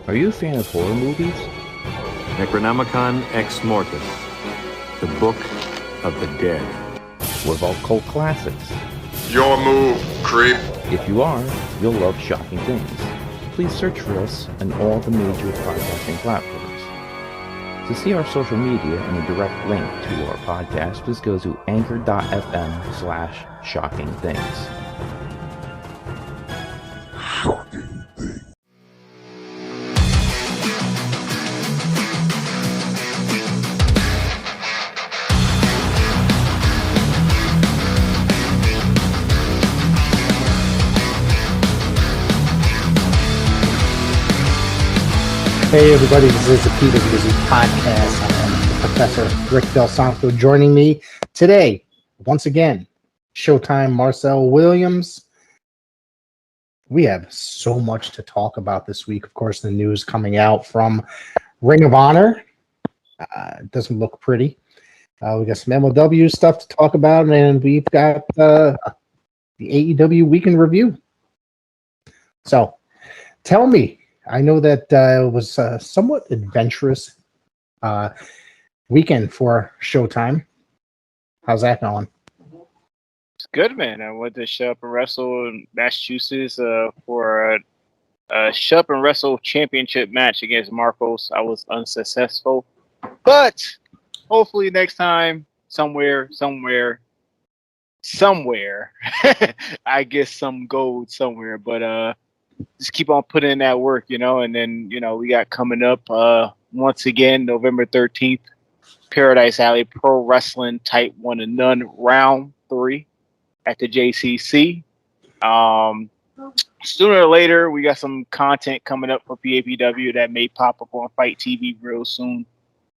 Are you a fan of horror movies? Necronomicon Ex Mortis, the Book of the Dead. What about cult classics? Your move, creep. If you are, you'll love Shocking Things. Please search for us on all the major podcasting platforms. To see our social media and a direct link to our podcast, please go to anchor.fm/shockingthings. Hey everybody, this is the Petey Williams podcast. I'm Professor Rick Del Santo joining me today, once again, Showtime Marcel Williams. We have so much to talk about this week. Of course, the news coming out from Ring of Honor. It doesn't look pretty. We got some MLW stuff to talk about, and we've got the AEW Week in Review. So, tell me, I know that it was a somewhat adventurous weekend for Showtime. How's that going? It's good, man. I went to Show Up and Wrestle in Massachusetts for a Show Up and Wrestle championship match against Marcos. I was unsuccessful, but hopefully next time, somewhere, I get some gold somewhere. But just keep on putting in that work, and then, we got coming up once again, November 13th, Paradise Alley Pro Wrestling Type 1 and None Round 3 at the JCC. Sooner or later, we got some content coming up for PAPW that may pop up on Fight TV real soon.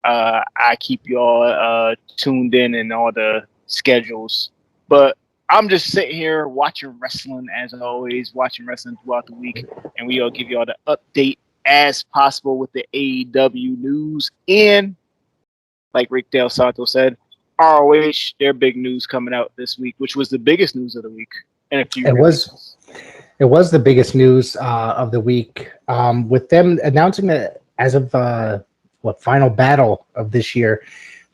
I keep you all tuned in all the schedules. But I'm just sitting here watching wrestling, as always, watching wrestling throughout the week, and we'll give you all the update as possible with the AEW news. And, like Rick Del Santo said, ROH, their big news coming out this week, which was the biggest news of the week. And it was the biggest news of the week, with them announcing that as of Final Battle of this year,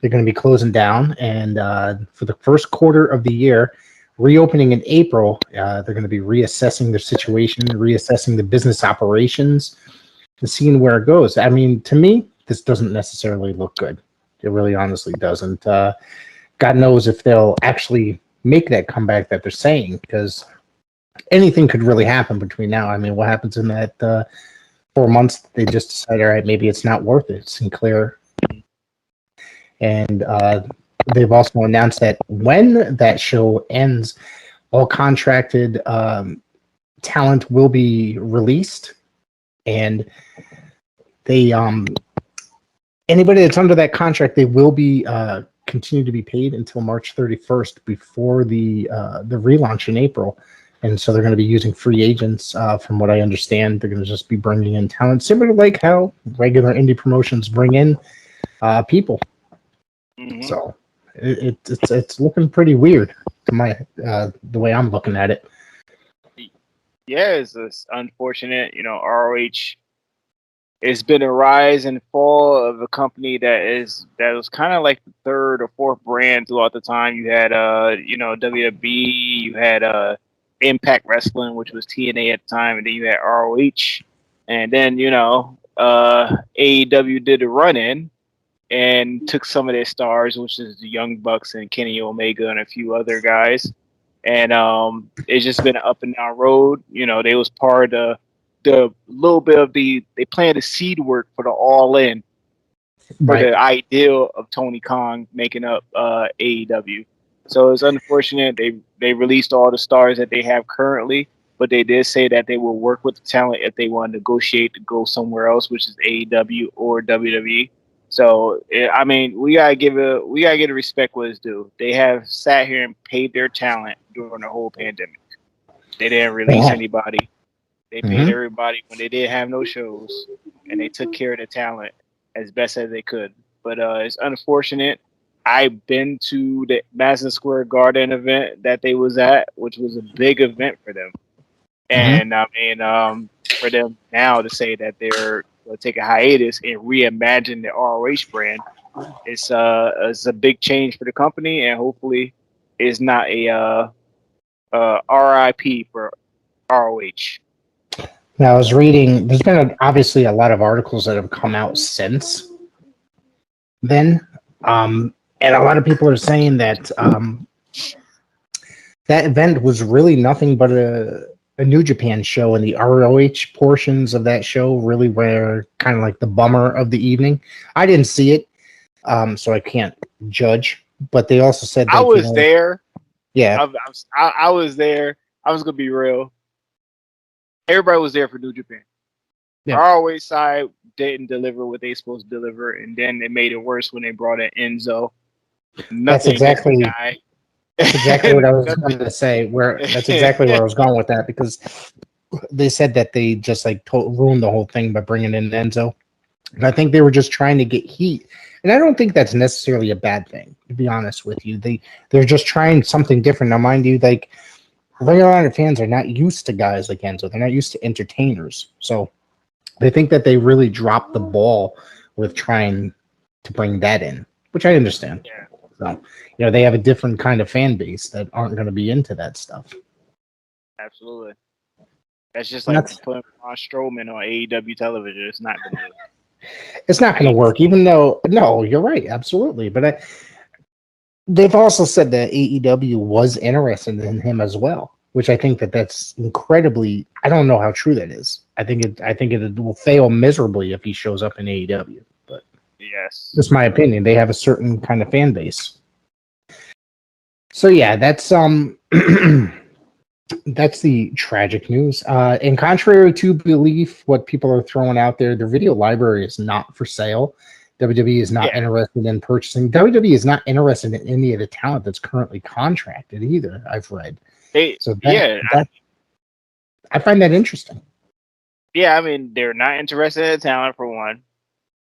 they're going to be closing down, and for the first quarter of the year, reopening in April, they're going to be reassessing their situation, reassessing the business operations, and seeing where it goes. I mean, to me, this doesn't necessarily look good. It really honestly doesn't. God knows if they'll actually make that comeback that they're saying, because anything could really happen between now. I mean, what happens in that 4 months? They just decide, all right, maybe it's not worth it. Sinclair. And they've also announced that when that show ends, all contracted talent will be released, and they anybody that's under that contract, they will be continue to be paid until March 31st before the relaunch in April. And so they're going to be using free agents. From what I understand, they're going to just be bringing in talent, similar to like how regular indie promotions bring in people. Mm-hmm. So it's looking pretty weird to my the way I'm looking at it. Yeah, it's unfortunate. ROH, it's been a rise and fall of a company that was kind of like the third or fourth brand throughout the time. You had WWE, you had Impact Wrestling, which was TNA at the time, and then you had ROH, and then AEW did a run-in and took some of their stars, which is the Young Bucks and Kenny Omega and a few other guys. And it's just been an up and down road. They was part of the little bit of they planted the seed work for the All In, for the ideal of Tony Khan making up AEW. So it's unfortunate they released all the stars that they have currently, but they did say that they will work with the talent if they want to negotiate to go somewhere else, which is AEW or WWE. So I mean, we gotta give it respect what it's due. They have sat here and paid their talent during the whole pandemic. They didn't release anybody. They paid everybody when they didn't have no shows, and they took care of the talent as best as they could. But it's unfortunate. I've been to the Madison Square Garden event that they was at, which was a big event for them. And I mean, for them now to say that they're going to take a hiatus and reimagine the ROH brand. It's a big change for the company, and hopefully, it's not a RIP for ROH. Now, I was reading. There's been obviously a lot of articles that have come out since then, and a lot of people are saying that that event was really nothing but a New Japan show, and the ROH portions of that show really were kind of like the bummer of the evening. I didn't see it, so I can't judge. But they also said that, I was there. Yeah, I was there. I was gonna be real. Everybody was there for New Japan. Yeah. ROH side didn't deliver what they supposed to deliver, and then it made it worse when they brought in Enzo. That's exactly what I was going to say. That's exactly where I was going with that, because they said that they just like ruined the whole thing by bringing in Enzo. And I think they were just trying to get heat, and I don't think that's necessarily a bad thing, to be honest with you. They're just trying something different. Now, mind you, like Ring of Honor fans are not used to guys like Enzo. They're not used to entertainers, so they think that they really dropped the ball with trying to bring that in, which I understand. Yeah. So, they have a different kind of fan base that aren't going to be into that stuff. Absolutely. That's just like putting Braun Strowman on AEW television. It's not going to work. It's not going to work, even though, no, you're right, absolutely. But they've also said that AEW was interested in him as well, which I think that's incredibly. I don't know how true that is. I think it will fail miserably if he shows up in AEW. But yes, that's my opinion. They have a certain kind of fan base. So yeah, that's that's the tragic news. And contrary to belief, what people are throwing out there, their video library is not for sale. WWE is not interested in purchasing. WWE is not interested in any of the talent that's currently contracted either. I've read. I find that interesting. Yeah, I mean, they're not interested in the talent, for one.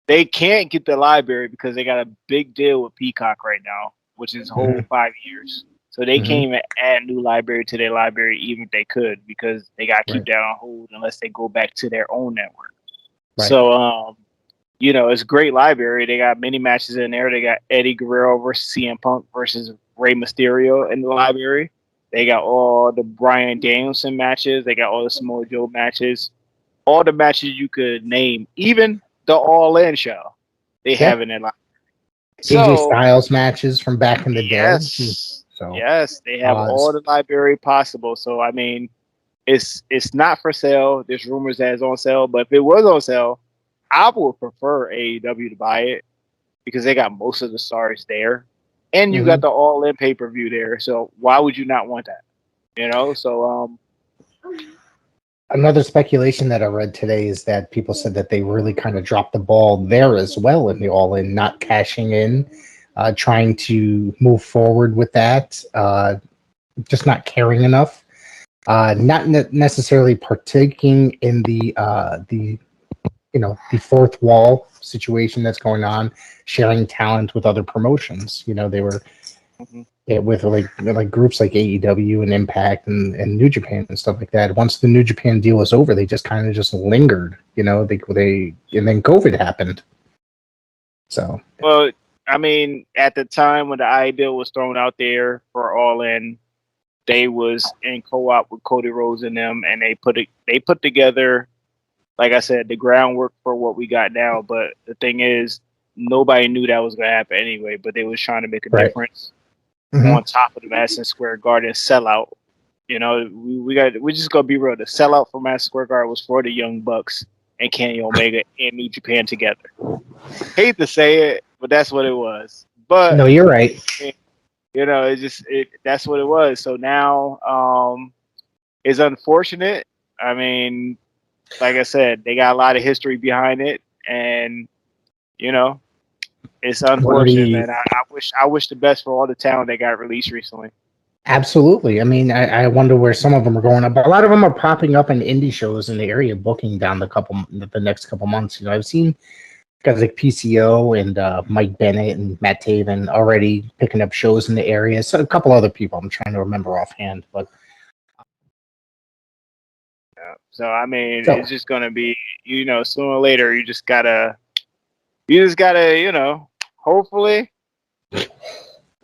They can't get the library because they got a big deal with Peacock right now, which is whole 5 years. So they can't even add new library to their library, even if they could, because they got to keep that on hold unless they go back to their own network. Right. So, it's a great library. They got many matches in there. They got Eddie Guerrero versus CM Punk versus Rey Mysterio in the library. They got all the Bryan Danielson matches. They got all the Samoa Joe matches. All the matches you could name, even the All In show, they have in their library. AJ Styles matches from back in the day. So yes, they have all the library possible. So I mean, it's not for sale. There's rumors that it's on sale, but if it was on sale, I would prefer AEW to buy it because they got most of the stars there, and you got the All In pay-per-view there. So why would you not want that? So another speculation that I read today is that people said that they really kind of dropped the ball there as well in the All In, not cashing in, trying to move forward with that, just not caring enough, not necessarily partaking in the fourth wall situation that's going on, sharing talent with other promotions. They were with like groups like AEW and Impact and New Japan and stuff like that. Once the New Japan deal was over, they just kind of just lingered. They and then COVID happened. So well, I mean, at the time when the idea was thrown out there for All In, they was in co-op with Cody Rhodes and them, and they put together, like I said, the groundwork for what we got now. But the thing is, nobody knew that was going to happen anyway, but they was trying to make a difference on top of the Madison Square Garden sellout. We just going to be real. The sellout for Madison Square Garden was for the Young Bucks and Kenny Omega and New Japan together. Hate to say it, but that's what it was. But no, you're right. That's what it was. So now it's unfortunate. I mean, like I said, they got a lot of history behind it, and it's unfortunate. And I wish the best for all the talent that got released recently. Absolutely. I mean, I wonder where some of them are going up. A lot of them are popping up in indie shows in the area, booking down the next couple months. I've seen guys like PCO and Mike Bennett and Matt Taven already picking up shows in the area. So a couple other people I'm trying to remember offhand, but. So I mean, it's just gonna be sooner or later, you just gotta, hopefully.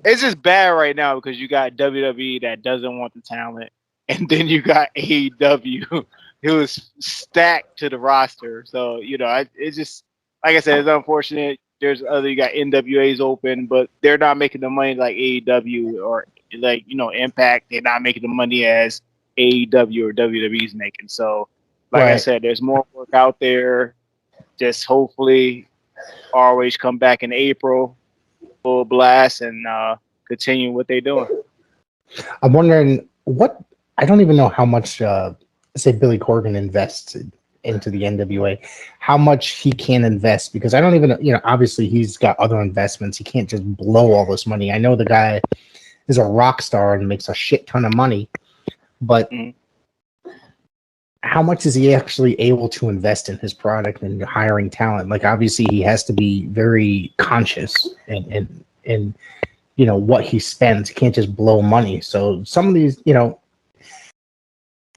It's just bad right now because you got WWE that doesn't want the talent, and then you got AEW who is stacked to the roster. So it's just like I said, it's unfortunate. You got NWA's open, but they're not making the money like AEW or like Impact. They're not making the money as AEW or WWE's making. So, like I said, there's more work out there. Just hopefully, ROH come back in April, full blast, and continue what they're doing. I'm wondering I don't even know how much say Billy Corgan invests into the NWA, how much he can invest, because I don't even obviously he's got other investments. He can't just blow all this money. I know the guy is a rock star and makes a shit ton of money, but how much is he actually able to invest in his product and hiring talent? Like, obviously he has to be very conscious and what he spends. He can't just blow money. So some of these,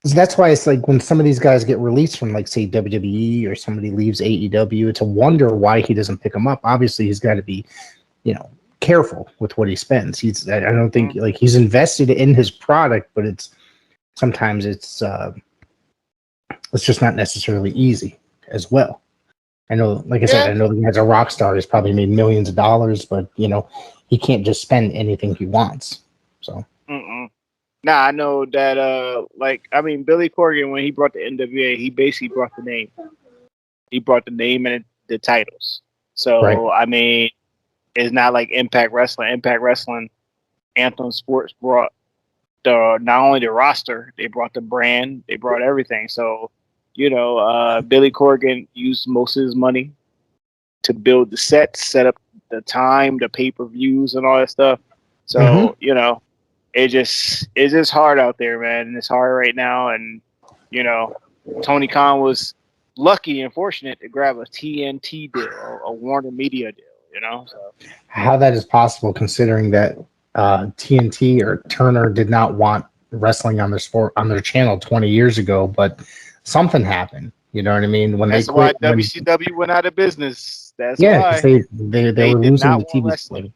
so that's why it's like when some of these guys get released from, like, say, WWE, or somebody leaves AEW, it's a wonder why he doesn't pick them up. Obviously, he's got to be, careful with what he spends. I don't think like he's invested in his product, but sometimes it's just not necessarily easy as well. I know, like I said, I know the guy's a rock star. He's probably made millions of dollars, but he can't just spend anything he wants. So. Nah, I know that. Billy Corgan, when he brought the NWA, he basically brought the name. He brought the name and the titles. So it's not like Impact Wrestling. Impact Wrestling, Anthem Sports brought not only the roster, they brought the brand, they brought everything. So, Billy Corgan used most of his money to build the sets, set up the time, the pay-per-views, and all that stuff. So, it's just hard out there, man. And it's hard right now. And, Tony Khan was lucky and fortunate to grab a TNT deal, a Warner Media deal, So. How that is possible, considering that TNT or Turner did not want wrestling on their channel 20 years ago, but something happened. You know what I mean? That's why WCW went out of business. That's why they were losing the TV slate.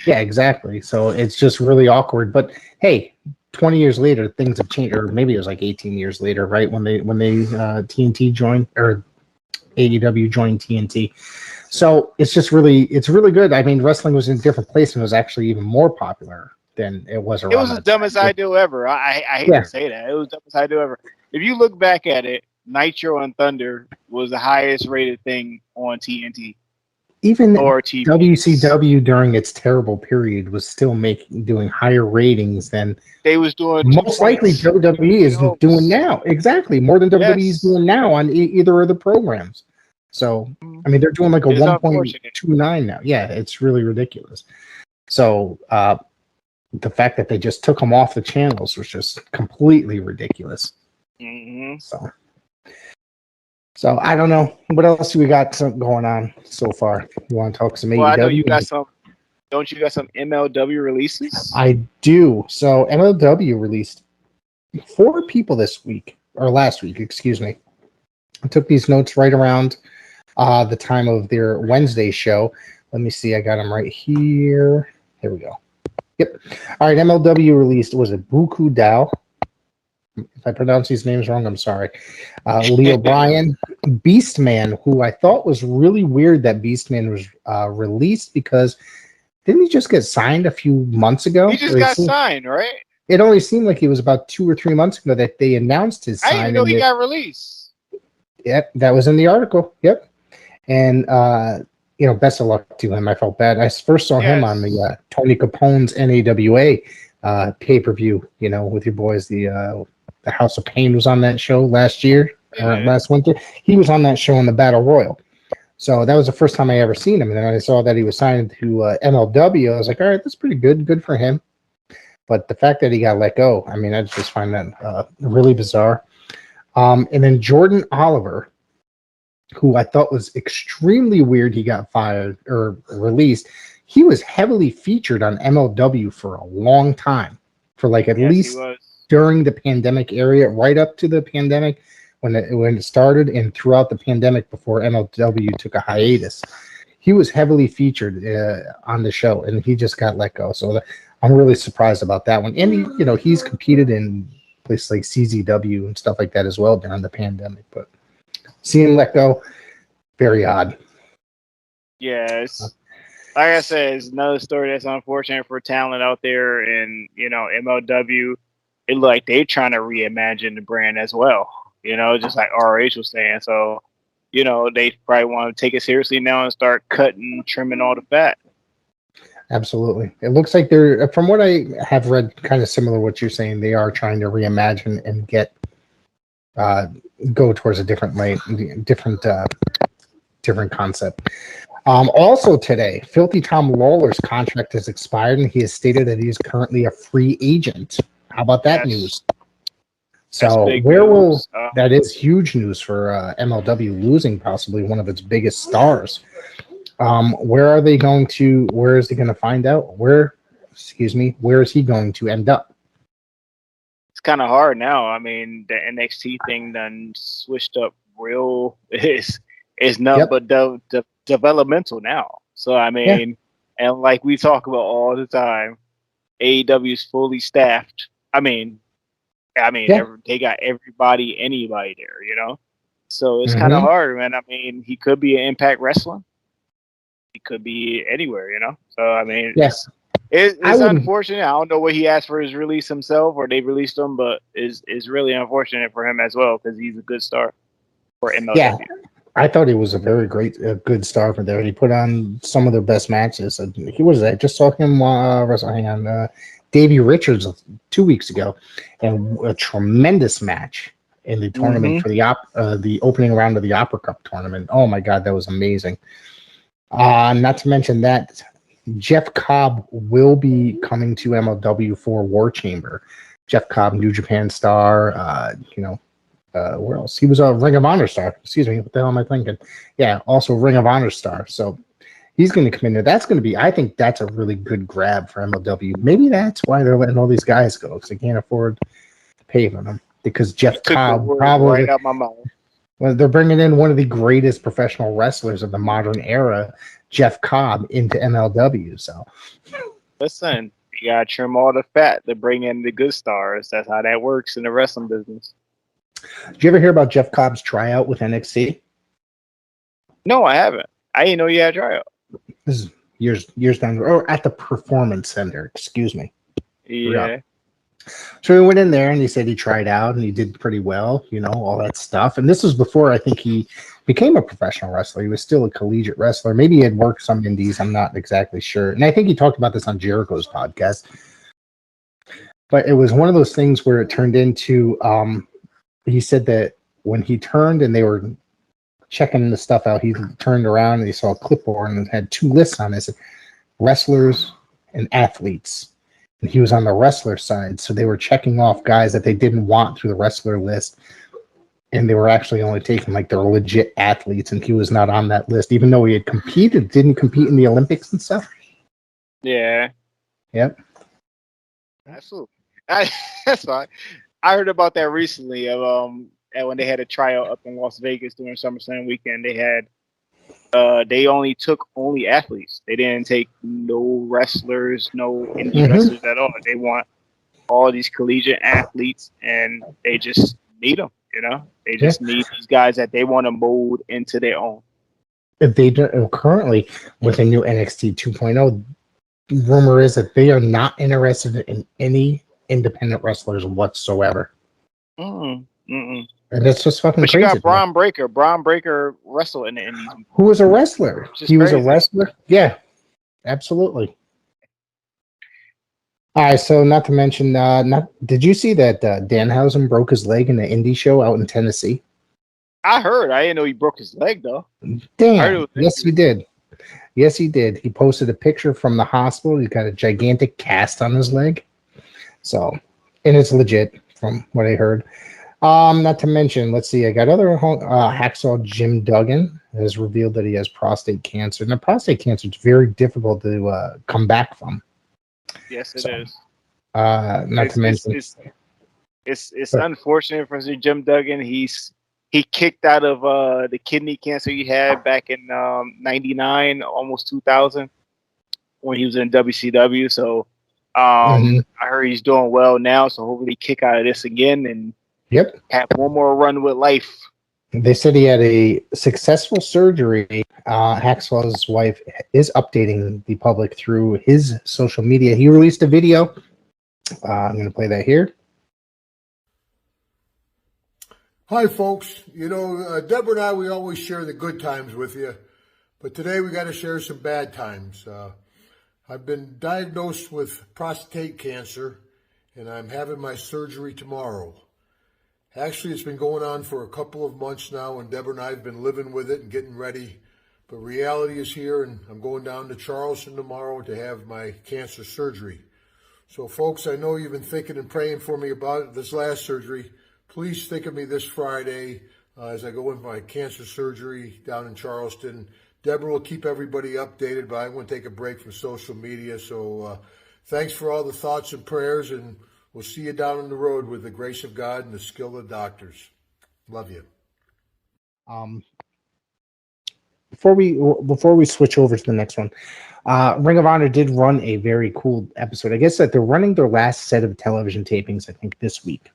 Yeah, exactly. So it's just really awkward. But hey, 20 years later, things have changed, or maybe it was like 18 years later, right? When they TNT joined, or AEW joined TNT. So it's really good. I mean, wrestling was in a different place and was actually even more popular than it was around. It was the dumbest idea ever. I hate to say that. It was the dumbest idea ever. If you look back at it, Nitro and Thunder was the highest rated thing on TNT. Even WCW during its terrible period was still doing higher ratings than they was doing. Most likely WWE is doing now. Exactly, more than WWE is doing now on either of the programs. So I mean, they're doing like a 1.29 now. Yeah, it's really ridiculous. So the fact that they just took them off the channels was just completely ridiculous. So I don't know. What else do we got going on so far? You want to talk some AEW? Well, I know you got some. Don't you got some MLW releases? I do. So MLW released 4 people this week, or last week, excuse me. I took these notes right around the time of their Wednesday show. Let me see. I got them right here. Here we go. Yep. All right. MLW released, was it Buku Dao? If I pronounce these names wrong, I'm sorry. Leo Bryan, Beastman, who I thought was really weird that Beastman was released, because didn't he just get signed a few months ago? He just got signed, right? It only seemed like it was about 2 or 3 months ago that they announced his sign. I didn't know he got released. Yep, that was in the article. Yep. And, best of luck to him. I felt bad. I first saw him on the Tony Capone's NAWA pay-per-view, with your boys, the House of Pain was on that show last winter. He was on that show in the Battle Royal. So that was the first time I ever seen him. And then I saw that he was signed to MLW. I was like, all right, that's pretty good. Good for him. But the fact that he got let go, I mean, I just find that really bizarre. And then Jordan Oliver, who I thought was extremely weird, he got fired or released. He was heavily featured on MLW for a long time, for like at least during the pandemic area, right up to the pandemic, when it started and throughout the pandemic before MLW took a hiatus. He was heavily featured on the show, and he just got let go. So I'm really surprised about that one. And he's competed in places like CZW and stuff like that as well during the pandemic. But seeing him let go, very odd. Yes. Like I said, it's another story that's unfortunate for talent out there, and MLW. It looked like they're trying to reimagine the brand as well. Just like RH was saying. So, they probably want to take it seriously now and start cutting, trimming all the fat. Absolutely. It looks like they're, from what I have read, kind of similar to what you're saying, they are trying to reimagine and go towards a different lane, different concept. Also today, Filthy Tom Lawler's contract has expired, and he has stated that he is currently a free agent. How about that news? So that is huge news for MLW losing possibly one of its biggest stars. Where is he going to find out? Where is he going to end up? It's kind of hard now. I mean, the NXT thing done switched up real. It's nothing but developmental now. So, I mean, and like we talk about all the time, AEW is fully staffed. They got anybody there, So it's kind of hard, man. I mean, he could be an Impact Wrestler. He could be anywhere, So, I mean, it's unfortunate. I don't know what he asked for his release himself, or they released him, but it's really unfortunate for him as well, because he's a good star for MLW. Yeah, I thought he was a very good star for there. He put on some of their best matches. He was I just saw him wrestle. Davey Richards 2 weeks ago, and a tremendous match in the tournament for the opening round of the Opera Cup tournament. Oh my God, that was amazing. Not to mention that Jeff Cobb will be coming to MLW for War Chamber. Jeff Cobb, New Japan star. Where else? He was a Ring of Honor star. Excuse me, what the hell am I thinking? Yeah, also Ring of Honor star. So he's going to come in there. I think that's a really good grab for MLW. Maybe that's why they're letting all these guys go, because they can't afford to pay for them. Because Jeff Cobb probably right out my mouth. Well, they're bringing in one of the greatest professional wrestlers of the modern era, Jeff Cobb, into MLW. So, listen, you gotta trim all the fat to bring in the good stars. That's how that works in the wrestling business. Did you ever hear about Jeff Cobb's tryout with NXT? No, I haven't. I didn't know you had a tryout. This is years down the road, or at the Performance Center. Excuse me. Yeah. So he went in there and he said he tried out and he did pretty well, all that stuff. And this was before I think he became a professional wrestler. He was still a collegiate wrestler. Maybe he had worked some indies. I'm not exactly sure. And I think he talked about this on Jericho's podcast. But it was one of those things where it turned into, he said that when he turned and they were checking the stuff out, he turned around and he saw a clipboard and it had two lists on it. It said wrestlers and athletes. And he was on the wrestler side, so they were checking off guys that they didn't want through the wrestler list, and they were actually only taking like their legit athletes, and he was not on that list, even though he had didn't compete in the Olympics and stuff. Yeah. Yep. Absolutely. That's fine. I heard about that recently. When they had a tryout up in Las Vegas during SummerSlam weekend, they only took athletes. They didn't take no wrestlers, no indie wrestlers at all. They want all these collegiate athletes, and they just need them. They just need these guys that they want to mold into their own. They currently with a new NXT 2.0, rumor is that they are not interested in any independent wrestlers whatsoever. And that's just fucking crazy. But you got Braun Breaker. Braun Breaker wrestled in the Indies. Who was a wrestler? He was a wrestler? Yeah, absolutely. All right, so not to mention, did you see that Danhausen broke his leg in the indie show out in Tennessee? I heard. I didn't know he broke his leg, though. Damn. Yes, he did. Yes, he did. He posted a picture from the hospital. He's got a gigantic cast on his leg. So, and it's legit from what I heard. Not to mention, let's see, I got other Hacksaw Jim Duggan has revealed that he has prostate cancer. Now, prostate cancer is very difficult to come back from. Yes, it is. Not to mention, it's unfortunate for Jim Duggan. He's he kicked out of the kidney cancer he had back in '99, almost 2000, when he was in WCW. So I heard he's doing well now. So hopefully he kick out of this again and have one more run with life. They said he had a successful surgery. Hacksaw's wife is updating the public through his social media. He released a video. I'm going to play that here. Hi, folks. You know, Deborah and I, we always share the good times with you. But today we got to share some bad times. I've been diagnosed with prostate cancer, and I'm having my surgery tomorrow. Actually, it's been going on for a couple of months now, and Deborah and I have been living with it and getting ready. But reality is here, and I'm going down to Charleston tomorrow to have my cancer surgery. So, folks, I know you've been thinking and praying for me about this last surgery. Please think of me this Friday as I go in for my cancer surgery down in Charleston. Deborah will keep everybody updated, but I'm going to take a break from social media. So thanks for all the thoughts and prayers, and we'll see you down on the road with the grace of God and the skill of doctors. Love you. Before we switch over to the next one, Ring of Honor did run a very cool episode. I guess that they're running their last set of television tapings, I think, this week.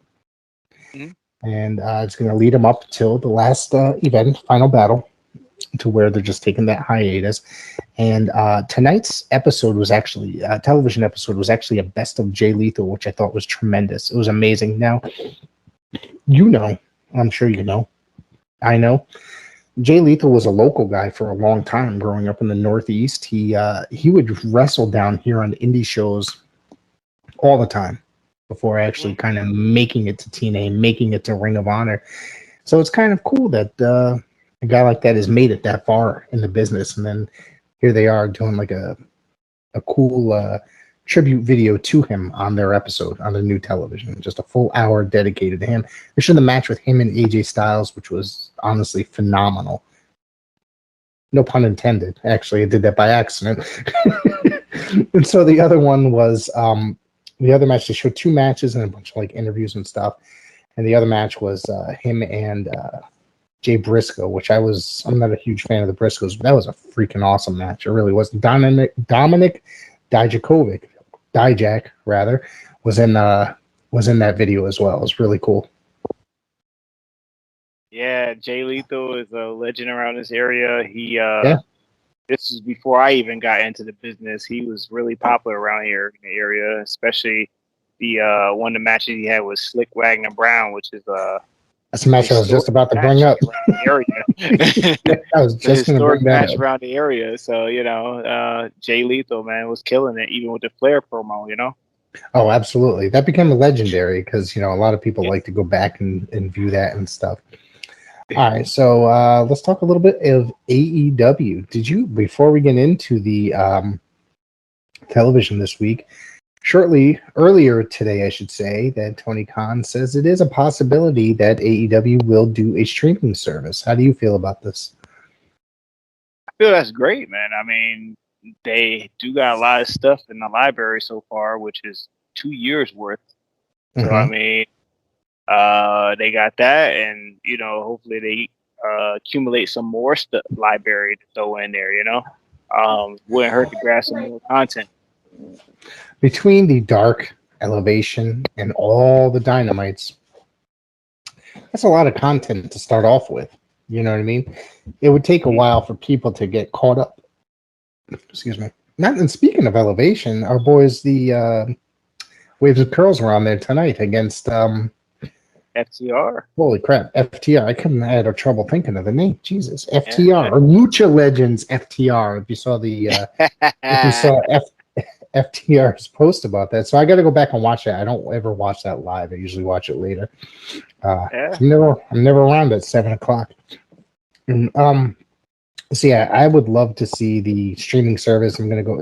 And it's going to lead them up till the last event, Final Battle, to where they're just taking that hiatus. And tonight's episode was actually, television episode was actually a best of Jay Lethal, which I thought was tremendous. It was amazing. Now, you know, I'm sure you know, I know, Jay Lethal was a local guy for a long time growing up in the Northeast. He would wrestle down here on indie shows all the time before actually kind of making it to TNA, making it to Ring of Honor. So it's kind of cool that a guy like that has made it that far in the business, and then here they are doing like a cool tribute video to him on their episode on the new television, just a full hour dedicated to him. They showed the match with him and AJ Styles, which was honestly phenomenal. No pun intended. Actually, I did that by accident. And so the other one was the other match. They showed two matches and a bunch of like interviews and stuff. And the other match was him and Jay Briscoe, which I'm not a huge fan of the Briscoes, but that was a freaking awesome match. It really was. Dominic Dijakovic, Dijak rather, was in that video as well. It was really cool. Yeah, Jay Lethal is a legend around this area. He this is before I even got into the business. He was really popular around here in the area, especially the one of the matches he had was Slick Wagner Brown, which is that's a match I was just about to bring up. I was just going to bring that match up. Around the area. So, you know, Jay Lethal, man, was killing it, even with the Flair promo, you know? Oh, absolutely. That became a legendary because, you know, a lot of people like to go back and view that and stuff. All right, so let's talk a little bit of AEW. Before we get into the television this week, earlier today, I should say, that Tony Khan says it is a possibility that AEW will do a streaming service. How do you feel about this? I feel that's great, man. I mean, they do got a lot of stuff in the library so far, which is 2 years worth. So, I mean, they got that, and, you know, hopefully they accumulate some more library to throw in there, you know? Wouldn't hurt to grab some more content. Between the Dark, Elevation, and all the Dynamites, that's a lot of content to start off with. You know what I mean? It would take a while for people to get caught up. Excuse me. And speaking of Elevation, our boys, the Waves of Curls, were on there tonight against FTR. Holy crap, FTR. I couldn't have had trouble thinking of the name. Jesus. FTR, or Lucha Legends FTR, if you saw the FTR's post about that. So I got to go back and watch that. I don't ever watch that live. I usually watch it later. I'm never around at 7:00. So yeah, I would love to see the streaming service. I'm going to go,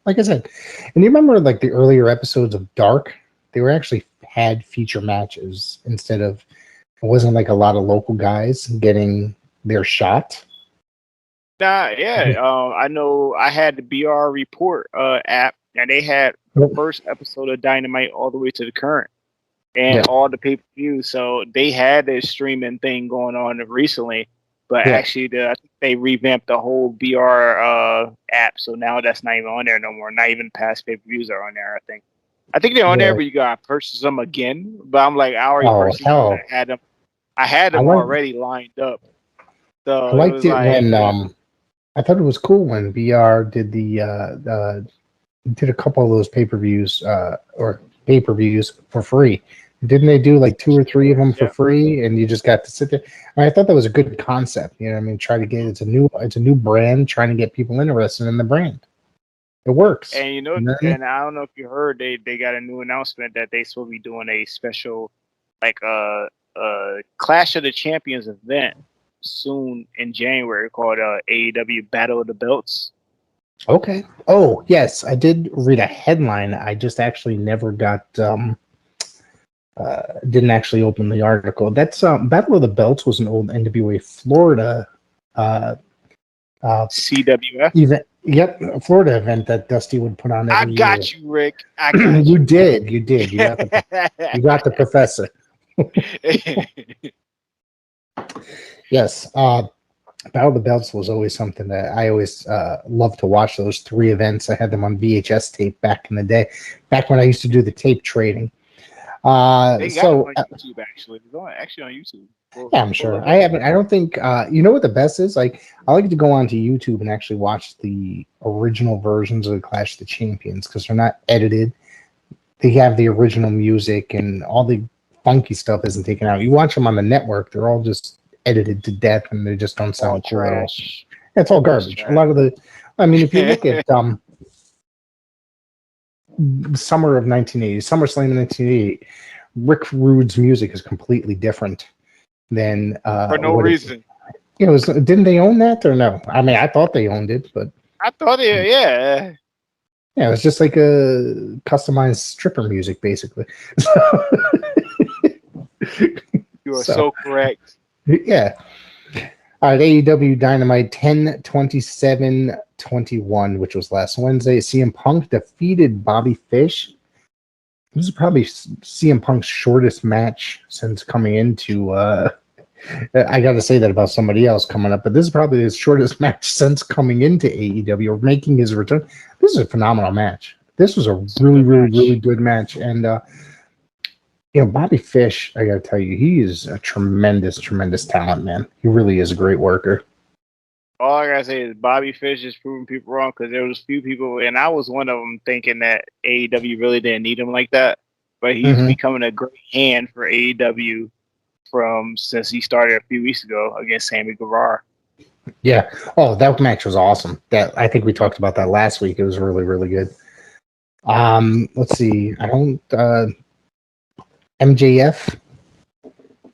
like I said, and you remember like the earlier episodes of Dark? They were actually had feature matches instead of, it wasn't like a lot of local guys getting their shot. I know I had the BR Report app, and they had the first episode of Dynamite all the way to the current. and all the pay-per-views. So they had this streaming thing going on recently, but actually I think they revamped the whole BR app. So now that's not even on there no more. Not even past pay-per-views are on there, I think. I think they're on there, but you gotta purchase them again. But I'm like, I already purchased them. I had them already lined up. So I liked it when I thought it was cool when BR did did a couple of those pay-per-views for free. Didn't they do like 2 or 3 of them for free, and you just got to sit there? I thought that was a good concept. You know what I mean? Try to get it's a new brand, trying to get people interested in the brand. It works. And you know, and I don't know if you heard, they got a new announcement that they supposed to be doing a special like Clash of the Champions event soon in January called AEW Battle of the Belts. Okay. Oh, yes, I did read a headline. I just actually never got didn't actually open the article. That's Battle of the Belts was an old NWA Florida CWF event. Yep, Florida event that Dusty would put on every year. I got you, Rick. I got you. Did. You got the professor. Yes. Battle of the Belts was always something that I always loved to watch. Those 3 events. I had them on VHS tape back in the day, back when I used to do the tape trading. They got it on YouTube, actually. It's actually on YouTube. Yeah, I'm sure. I haven't. I don't think. You know what the best is? Like, I like to go onto YouTube and actually watch the original versions of the Clash of the Champions because they're not edited. They have the original music and all the funky stuff isn't taken out. You watch them on the network; they're all just edited to death, and they just don't sound cool at all. It's all garbage. A lot of the. I mean, if you look at summer of 1980, SummerSlam 1980, Rick Rude's music is completely different than for no reason. Didn't they own that or no? I mean, I thought they owned it, but I thought yeah, it was just like a customized stripper music, basically. You are so correct. Yeah. All right, AEW Dynamite 10/27/21, which was last Wednesday. CM Punk defeated Bobby Fish. This is probably CM Punk's shortest match since coming into. I got to say that about somebody else coming up, but this is probably his shortest match since coming into AEW or making his return. This is a phenomenal match. This was a really good match, and Bobby Fish, I got to tell you, he is a tremendous talent, man. He really is a great worker. All I gotta say is Bobby Fish is proving people wrong because there was a few people, and I was one of them, thinking that AEW really didn't need him like that. But he's becoming a great hand for AEW since he started a few weeks ago against Sammy Guevara. Yeah. Oh, that match was awesome. I think we talked about that last week. It was really good. Let's see. MJF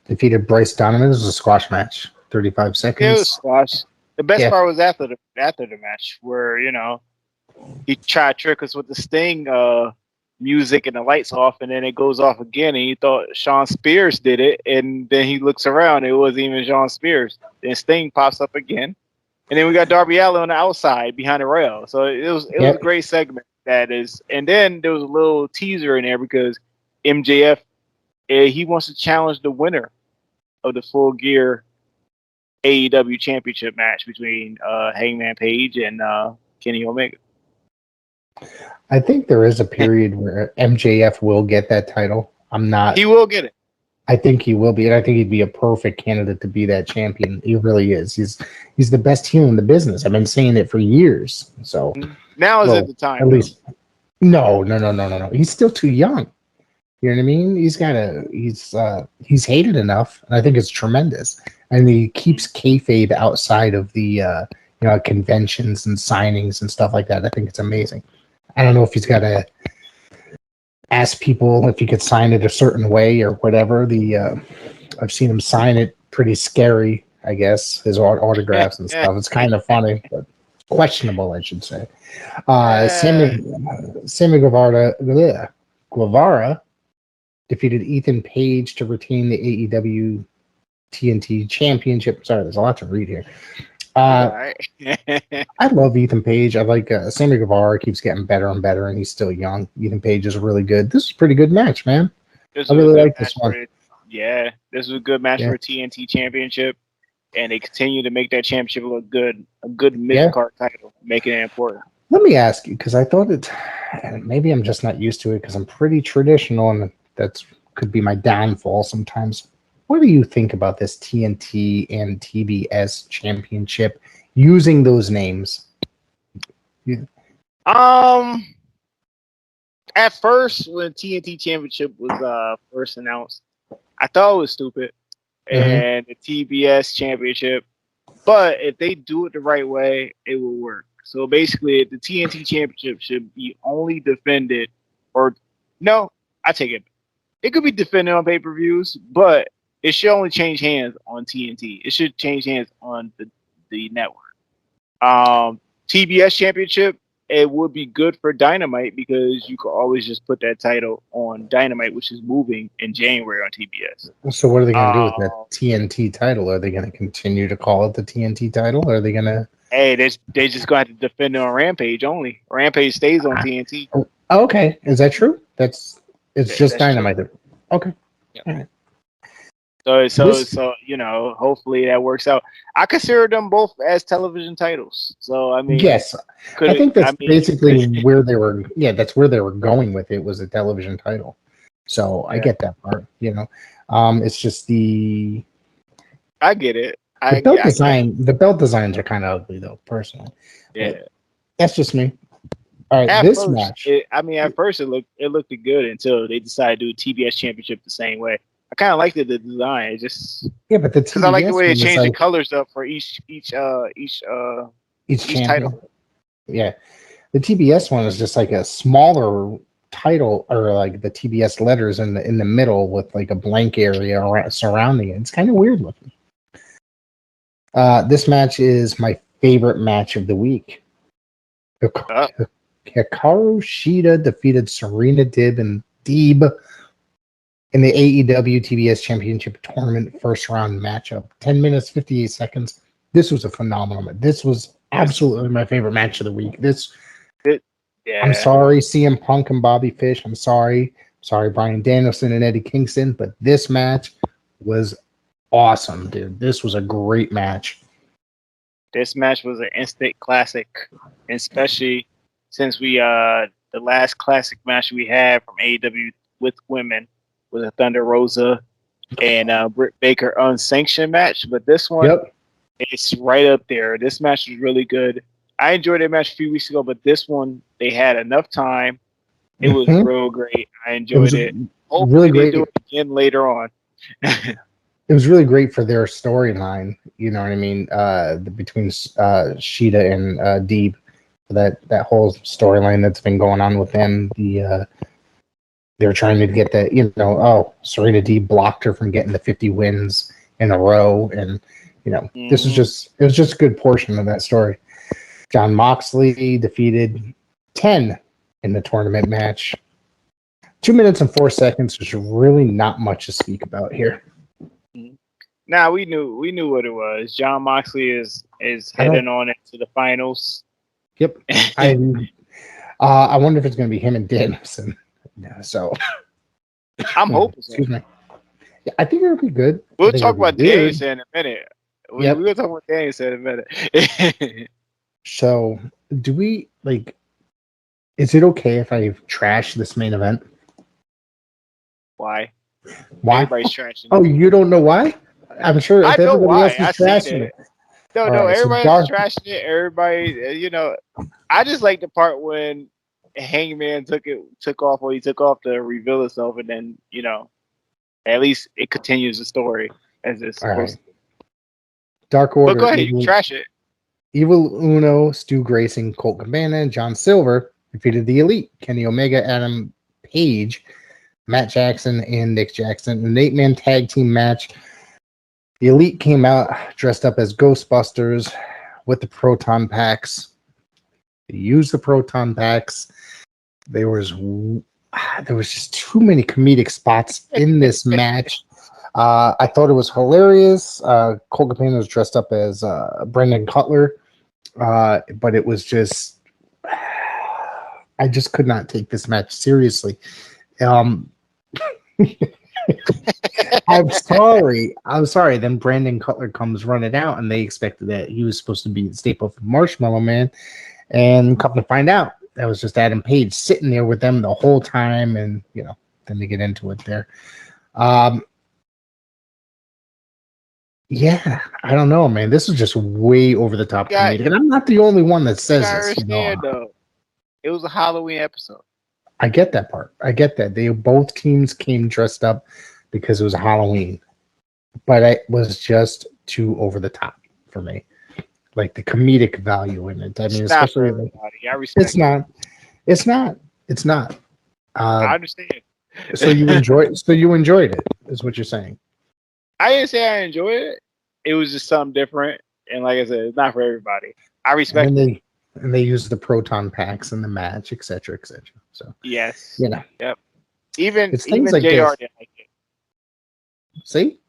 defeated Bryce Donovan. This was a squash match, 35 seconds. It was squash. The best part was after the match, where he tried to trick us with the Sting music and the lights off, and then it goes off again, and he thought Sean Spears did it, and then he looks around, it wasn't even Sean Spears. Then Sting pops up again, and then we got Darby Allin on the outside behind the rail. So it was a great segment. And then there was a little teaser in there because MJF he wants to challenge the winner of the Full Gear AEW Championship match between Hangman Page and Kenny Omega. I think there is a period where MJF will get that title. He will get it. I think he will be, and I think he'd be a perfect candidate to be that champion. He really is. He's the best heel in the business. I've been saying it for years. So now is at the time. At least, no. He's still too young. You know what I mean? He's hated enough, and I think it's tremendous. And he keeps kayfabe outside of the conventions and signings and stuff like that. I think it's amazing. I don't know if he's got to ask people if he could sign it a certain way or whatever. I've seen him sign it pretty scary, I guess, his autographs and stuff. It's kind of funny, but questionable, I should say. Sammy Guevara defeated Ethan Page to retain the AEW TNT Championship. Sorry, there's a lot to read here. I love Ethan Page. I like Sammy Guevara keeps getting better and better, and he's still young. Ethan Page is really good. This is a pretty good match, man. This I was a really good like this match for one. it. Yeah, this was a good match for a TNT Championship, and they continue to make that championship look good. A good mid-card title, making it important. Let me ask you, because I thought maybe I'm just not used to it because I'm pretty traditional, and that's could be my downfall sometimes. What do you think about this TNT and TBS championship using those names? At first, when TNT Championship was first announced, I thought it was stupid, and the TBS Championship. But if they do it the right way, it will work. So basically, the TNT Championship should be only defended, or no, I take it. It could be defended on pay-per-views, but it should only change hands on TNT. It should change hands on the network. TBS Championship, it would be good for Dynamite because you could always just put that title on Dynamite, which is moving in January on TBS. So what are they going to do with that TNT title? Are they going to continue to call it the TNT title? Or are they going to... Hey, they just going to have to defend it on Rampage only. Rampage stays on TNT. Oh, okay. Is that true? It's just Dynamite. True. Okay. Yeah. All right. So you know, hopefully that works out. I consider them both as television titles. So I mean, yes, I think that's basically where they were. Yeah, that's where they were going with it. Was a television title. So I get that part. You know, it's just I get it. The belt designs are kind of ugly though, personally. Yeah, but that's just me. All right, at this first, match. At first it looked good until they decided to do TBS Championship the same way. I kind of liked the design. It just but the because I like the way they changed the colors up for each title. Yeah, the TBS one is just like a smaller title, or like the TBS letters in the middle with like a blank area surrounding it. It's kind of weird looking. This match is my favorite match of the week. Hikaru Shida defeated Serena Deeb in the AEW TBS Championship Tournament first round matchup. 10 minutes, 58 seconds. This was a phenomenal match. This was absolutely my favorite match of the week. I'm sorry, CM Punk and Bobby Fish. I'm sorry, Bryan Danielson and Eddie Kingston, but this match was awesome, dude. This was a great match. This match was an instant classic, especially since the last classic match we had from AEW with women was a Thunder Rosa and Britt Baker unsanctioned match. But this one, it's right up there. This match was really good. I enjoyed that match a few weeks ago, but this one, they had enough time. It was real great. I enjoyed it. Hopefully really they do it again later on. It was really great for their storyline. You know what I mean? Between Shida and Deeb, that whole storyline that's been going on with them. They're trying to get that. Serena Deeb blocked her from getting the 50 wins in a row, and this was just a good portion of that story. Jon Moxley defeated 10 in the tournament match. 2 minutes and 4 seconds. There's really not much to speak about here. Now we knew what it was. Jon Moxley is heading on into the finals. Yep. I wonder if it's going to be him and Danielson. Yeah, so I'm hoping. Excuse me. Yeah, I think it'll be good. We'll talk about Danielson in a minute. Yep. We'll talk about Danielson in a minute. So, do we is it okay if I trash this main event? Why? Everybody's trashing it. Oh, you don't know why? I'm sure if I know everybody why. else is trashing it. No, everybody's trashing it. Everybody, I just like the part when Hangman took off to reveal himself, and then at least it continues the story as it's supposed to. Dark Order. But go ahead, trash it. Evil Uno, Stu Grayson, Colt Cabana, and John Silver defeated the Elite, Kenny Omega, Adam Page, Matt Jackson, and Nick Jackson. An 8-man tag team match. The Elite came out dressed up as Ghostbusters with the proton packs. They used the proton packs. There was just too many comedic spots in this match. I thought it was hilarious. Colt Cabana was dressed up as Brendan Cutler, but it was just I just could not take this match seriously. I'm sorry. Then Brandon Cutler comes running out, and they expected that he was supposed to be the staple for Marshmallow Man, and come to find out that was just Adam Page sitting there with them the whole time, and then they get into it there. Yeah, I don't know, man. This is just way over the top comedic, and I'm not the only one that says this. Though. It was a Halloween episode. I get that part. I get that. Both teams came dressed up because it was Halloween, but it was just too over the top for me. Like the comedic value in it. I mean, especially I respect It's not. I understand. So you enjoyed it, is what you're saying. I didn't say I enjoyed it. It was just something different, and like I said, it's not for everybody. I respect it. And they use the proton packs in the match, etc., etc. So yes, yep. Even like JR didn't like it. See,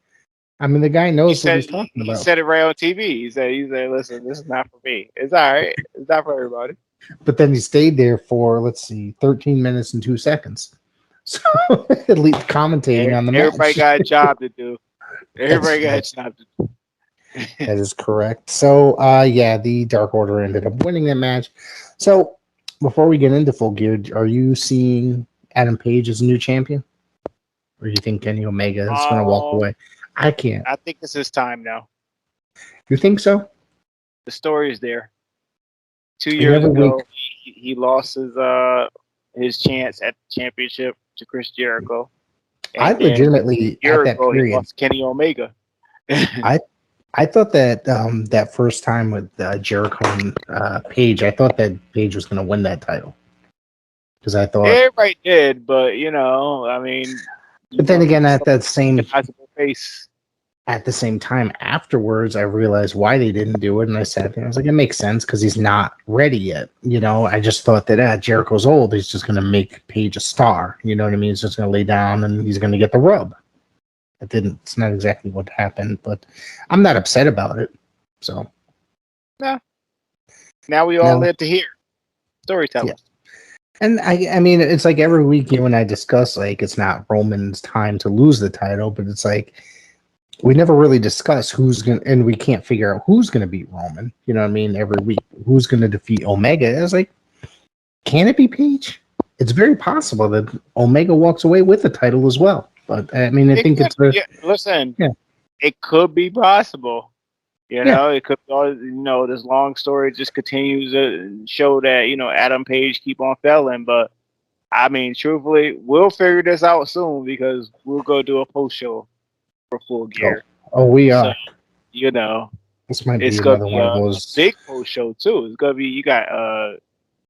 I mean, the guy knows what he's talking about. He said it right on TV. He said, listen, this is not for me. It's all right. It's not for everybody. But then he stayed there for 13 minutes and 2 seconds. So at least commentating on the match. Everybody got a job to do. Everybody got a job to do. That is correct. So, the Dark Order ended up winning that match. So, before we get into Full Gear, are you seeing Adam Page as a new champion? Or do you think Kenny Omega is going to walk away? I can't. I think it's his time now. You think so? The story is there. 2 years ago, he lost his chance at the championship to Chris Jericho. And I legitimately, at that period, he lost Kenny Omega. I thought that that first time with Jericho and Page, I thought that Page was going to win that title. Because I thought everybody did, but I mean. But then again, at the same time afterwards, I realized why they didn't do it, and I sat there. I was like, it makes sense because he's not ready yet. I just thought that Jericho's old. He's just going to make Page a star. You know what I mean? He's just going to lay down and he's going to get the rub. It's not exactly what happened, but I'm not upset about it. So, no. Now we all live to hear storytelling. Yeah. And I mean, it's like every week you and I discuss, like, it's not Roman's time to lose the title, but it's like we never really discuss who's going to, and we can't figure out who's going to beat Roman. You know what I mean? Every week, who's going to defeat Omega? I was like, can it be Page? It's very possible that Omega walks away with the title as well. But I mean, I think it's it could be possible. It could, this long story just continues to show that, Adam Page keep on failing. But I mean, truthfully, we'll figure this out soon because we'll go do a post show for Full Gear. Oh, we are. So, this might be it's another gonna one of those big post show too. It's gonna be you got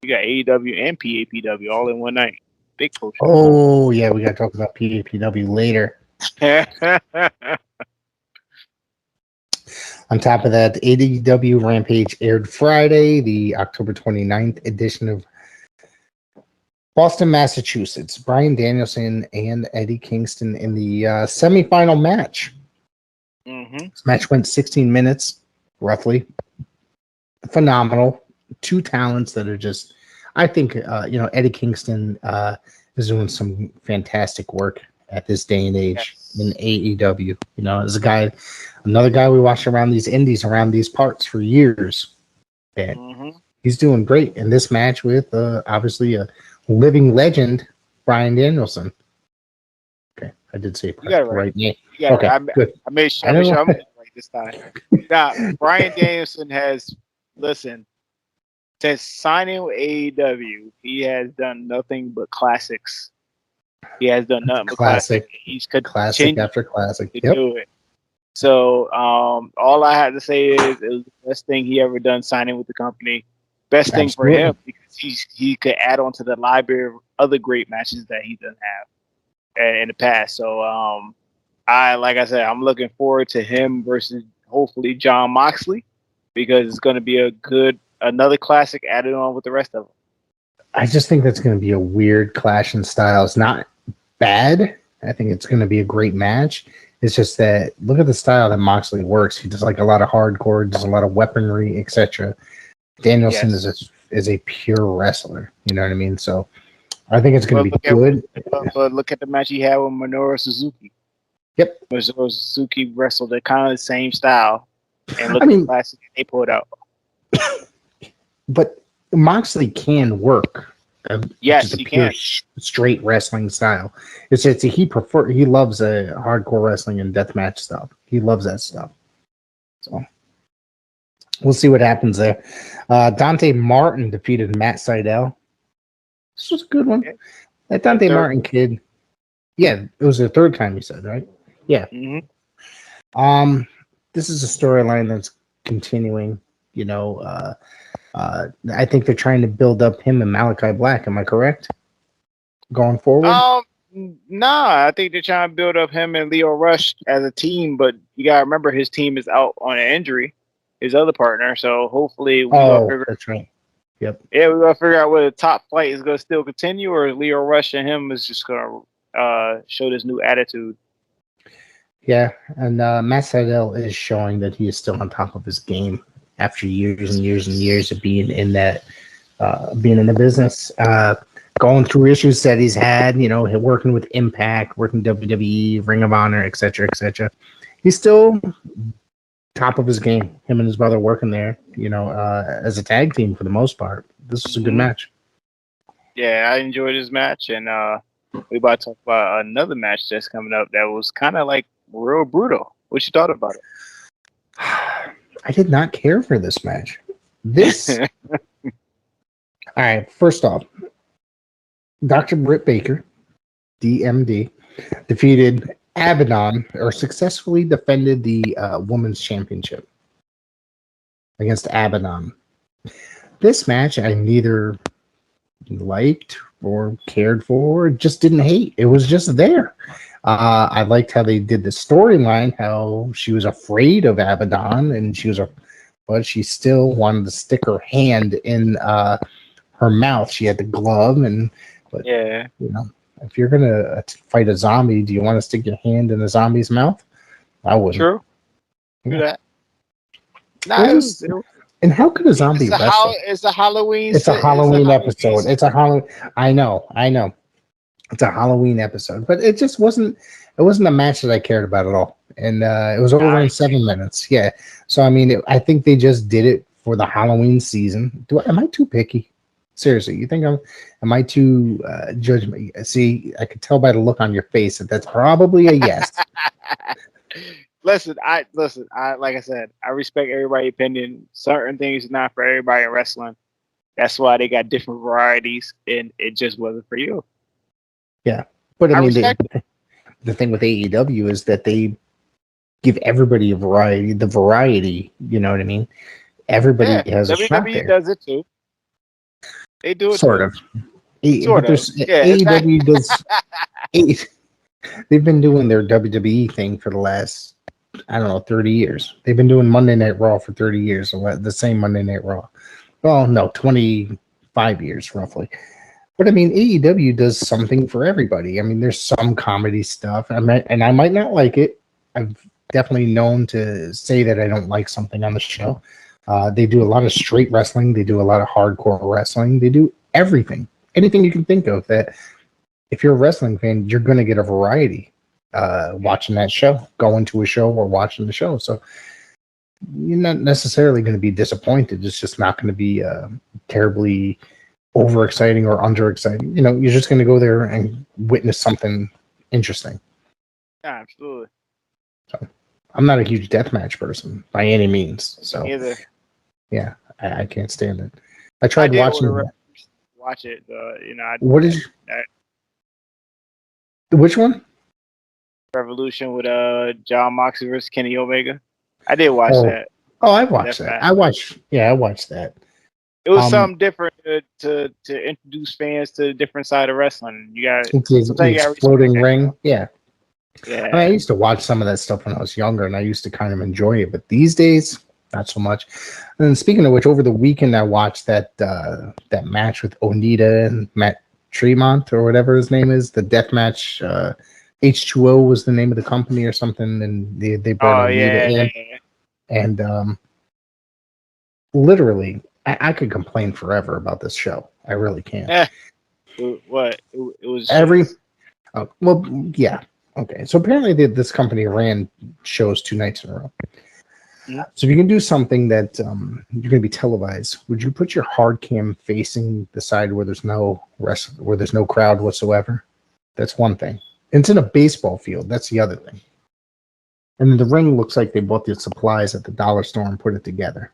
AEW and PAPW all in one night. Big post show. Oh yeah, we got to talk about PAPW later. On top of that, AEW Rampage aired Friday, the October 29th edition of Boston, Massachusetts. Bryan Danielson and Eddie Kingston in the semifinal match. Mm-hmm. This match went 16 minutes, roughly. Phenomenal. Two talents that are just, I think, Eddie Kingston is doing some fantastic work at this day and age in AEW. As another guy we watched around these indies, around these parts for years. And he's doing great in this match with obviously a living legend, Bryan Danielson. Okay, I did say right name. Okay, good. I made sure I'm right this time. Now, Bryan Danielson has, since signing with AEW, he has done nothing but classics. He has done nothing but classic. He's classic after classic. To do it. So all I had to say is it was the best thing he ever done signing with the company. Best thing for him because he could add on to the library of other great matches that he doesn't have in the past. So like I said, I'm looking forward to him versus hopefully Jon Moxley because it's going to be another classic added on with the rest of them. I just think that's going to be a weird clash in styles. Not bad. I think it's going to be a great match. It's just that look at the style that Moxley works. He does like a lot of hardcore, does a lot of weaponry, etc. Danielson is a pure wrestler. You know what I mean? So I think it's going to be good. But look at the match he had with Minoru Suzuki. Yep. Minoru Suzuki wrestled at kind of the same style, and look at the classic they pulled out. But Moxley can work. Yes, he can. Straight wrestling style. He loves hardcore wrestling and deathmatch stuff. He loves that stuff. So we'll see what happens there. Dante Martin defeated Matt Seidel. This was a good one. That Dante Martin kid. Yeah, it was the third time you said, right? Yeah. Mm-hmm. This is a storyline that's continuing. You know, I think they're trying to build up him and Malachi Black. Am I correct? Going forward? Nah, I think they're trying to build up him and Leo Rush as a team, but you gotta remember his team is out on an injury, his other partner. So hopefully that's right. Yep. Yeah, we're gonna figure out whether the top flight is gonna still continue or Leo Rush and him is just gonna show this new attitude. Yeah, and Matt Seidel is showing that he is still on top of his game after years and years and years of being in that, being in the business, going through issues that he's had, you know, working with Impact, working WWE, Ring of Honor, etc., etc. He's still top of his game. Him and his brother working there, you know, as a tag team for the most part. This was a good match. Yeah, I enjoyed this match, and we about to talk about another match that's coming up that was kind of like real brutal. What you thought about it? I did not care for this match. All right, first off, Dr. Britt Baker, DMD, defeated Abaddon, or successfully defended the Women's Championship against Abaddon. This match I neither liked or cared for, or just didn't hate. It was just there. I liked how they did the storyline, how she was afraid of Abaddon, and but she still wanted to stick her hand in her mouth. She had the glove, but you know, if you're gonna fight a zombie, do you want to stick your hand in a zombie's mouth? I wouldn't. True. Do that. Nah, and how could a zombie wrestle? It's a Halloween. It's a Halloween episode. It's a Halloween. I know. It's a Halloween episode, but it just wasn't. It wasn't a match that I cared about at all, and it was over in 7 minutes. Yeah, so I mean, I think they just did it for the Halloween season. Am I too picky? Seriously, you think am I too judgmental? See, I could tell by the look on your face that that's probably a yes. Listen, like I said, I respect everybody's opinion. Certain things are not for everybody in wrestling. That's why they got different varieties, and it just wasn't for you. Yeah, but I mean, the thing with AEW is that they give everybody a variety. The variety, you know what I mean? Everybody has a shot there. WWE does it too. They do it sort too. of. AEW does. They've been doing their WWE thing for the last, 30 years. They've been doing Monday Night Raw for 30 years. The same Monday Night Raw. Well, no, 25 years roughly. But I mean, AEW does something for everybody. I mean, there's some comedy stuff, and I might not like it. I've definitely known to say that I don't like something on the show. They do a lot of straight wrestling. They do a lot of hardcore wrestling. They do anything you can think of. That if you're a wrestling fan, you're going to get a variety watching that show, going to a show, or watching the show. So you're not necessarily going to be disappointed. It's just not going to be terribly overexciting or underexciting. You know, you're just going to go there and witness something interesting. Yeah, absolutely. So, I'm not a huge deathmatch person by any means. So either. Yeah, I can't stand it. I tried watching it. Watch it. What did you? Which one? Revolution with John Moxley versus Kenny Omega. I did watch that. Oh, I watched that. I watched that. It was something different to introduce fans to a different side of wrestling. You got the exploding ring. Yeah. Yeah. I mean, I used to watch some of that stuff when I was younger, and I used to kind of enjoy it. But these days, not so much. And then speaking of which, over the weekend I watched that match with Onita and Matt Tremont, or whatever his name is, the death match. H2O was the name of the company or something, and they brought Onita in. Yeah. And literally, I could complain forever about this show. I really can. What? It was Every well, yeah, okay. So apparently this company ran shows 2 nights in a row. Mhm. So if you can do something that you're going to be televised, would you put your hard cam facing the side where there's no crowd whatsoever? That's one thing. It's in a baseball field. That's the other thing. And then the ring looks like they bought the supplies at the dollar store and put it together.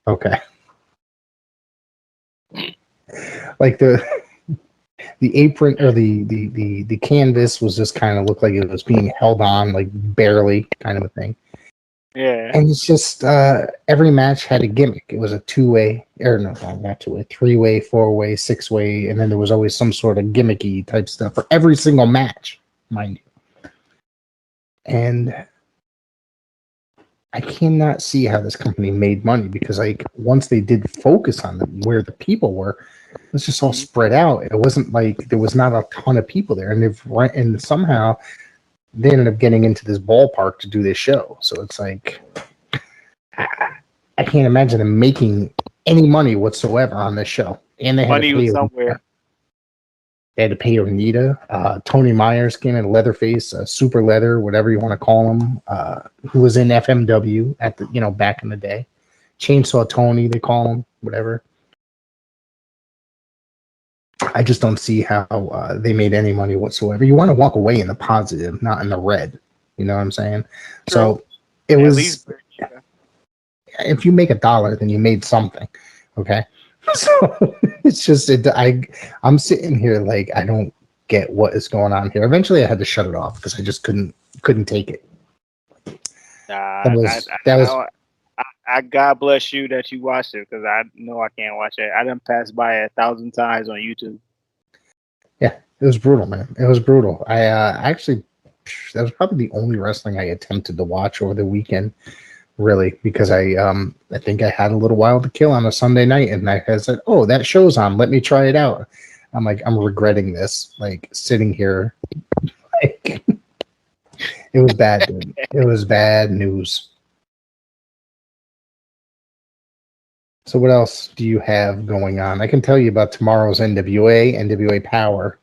Okay. Like the apron or the canvas was just kind of looked like it was being held on, like barely, kind of a thing. Yeah. And it's just every match had a gimmick. It was a 2-way, or no, not 2-way, 3-way, 4-way, 6-way, and then there was always some sort of gimmicky type stuff for every single match, mind you. And I cannot see how this company made money because, like, once they did focus on them, where the people were, it was just all spread out. It wasn't like there was not a ton of people there, and somehow they ended up getting into this ballpark to do this show. So it's like I can't imagine them making any money whatsoever on this show. And they had Money was somewhere. They had to pay Onita. Tony Myers came in, Leatherface, Super Leather, whatever you want to call him, who was in FMW at the back in the day. Chainsaw Tony, they call him, whatever. I just don't see how they made any money whatsoever. You want to walk away in the positive, not in the red. You know what I'm saying? True. So it was. If you make $1, then you made something. Okay. So it's just I'm sitting here like I don't get what is going on here. Eventually, I had to shut it off because I just couldn't take it. I God bless you that you watched it because I know I can't watch it. I done passed by it 1,000 times on YouTube. Yeah, it was brutal, man. It was brutal. I actually that was probably the only wrestling I attempted to watch over the weekend. Really, because I think I had a little while to kill on a Sunday night, and I said, "Oh, that show's on. Let me try it out." I'm regretting this. Like sitting here, like it was bad. Dude. It was bad news. So what else do you have going on? I can tell you about tomorrow's NWA Powerrr.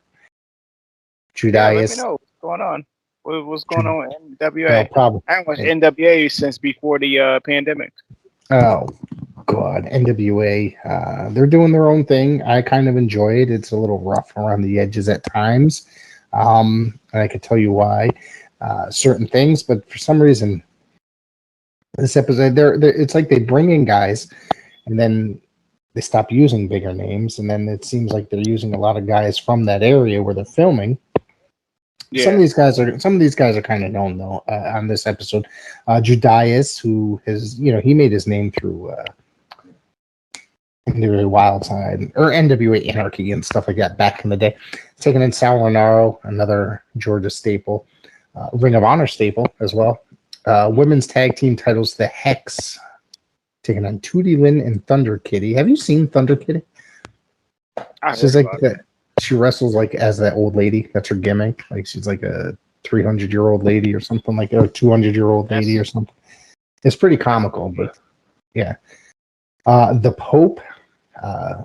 Judas. Let me know what's going on. What's going on with NWA? No problem. I haven't watched NWA since before the pandemic. Oh, God. NWA. They're doing their own thing. I kind of enjoy it. It's a little rough around the edges at times. And I could tell you why. Certain things, but for some reason, this episode, it's like they bring in guys, and then they stop using bigger names, and then it seems like they're using a lot of guys from that area where they're filming. Yeah. Some of these guys are kind of known though on this episode. Judas, who has he made his name through NWA Wildside or NWA Anarchy and stuff like that back in the day. Taking in Sal Renaro, another Georgia staple, Ring of Honor staple as well. Women's tag team titles, the Hex, taking on Tootie Lynn and Thunder Kitty. Have you seen Thunder Kitty? She's like that. She wrestles like as that old lady. That's her gimmick. Like she's like a 300-year-old lady or something like that, or 200-year-old lady or something. It's pretty comical, but yeah. The Pope,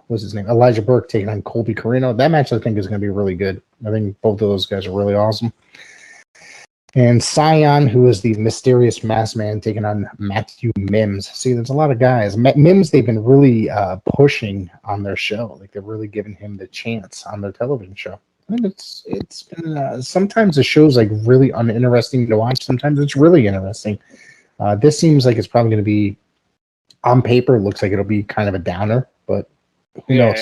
what's his name? Elijah Burke taking on Colby Corino. That match I think is going to be really good. I think both of those guys are really awesome. And Scion, who is the mysterious masked man, taking on Matthew Mims. See, there's a lot of guys. Mims, they've been really pushing on their show. Like, they're really giving him the chance on their television show. I think it's been, sometimes the show's, like, really uninteresting to watch. Sometimes it's really interesting. This seems like it's probably going to be, on paper, looks like it'll be kind of a downer. But who knows?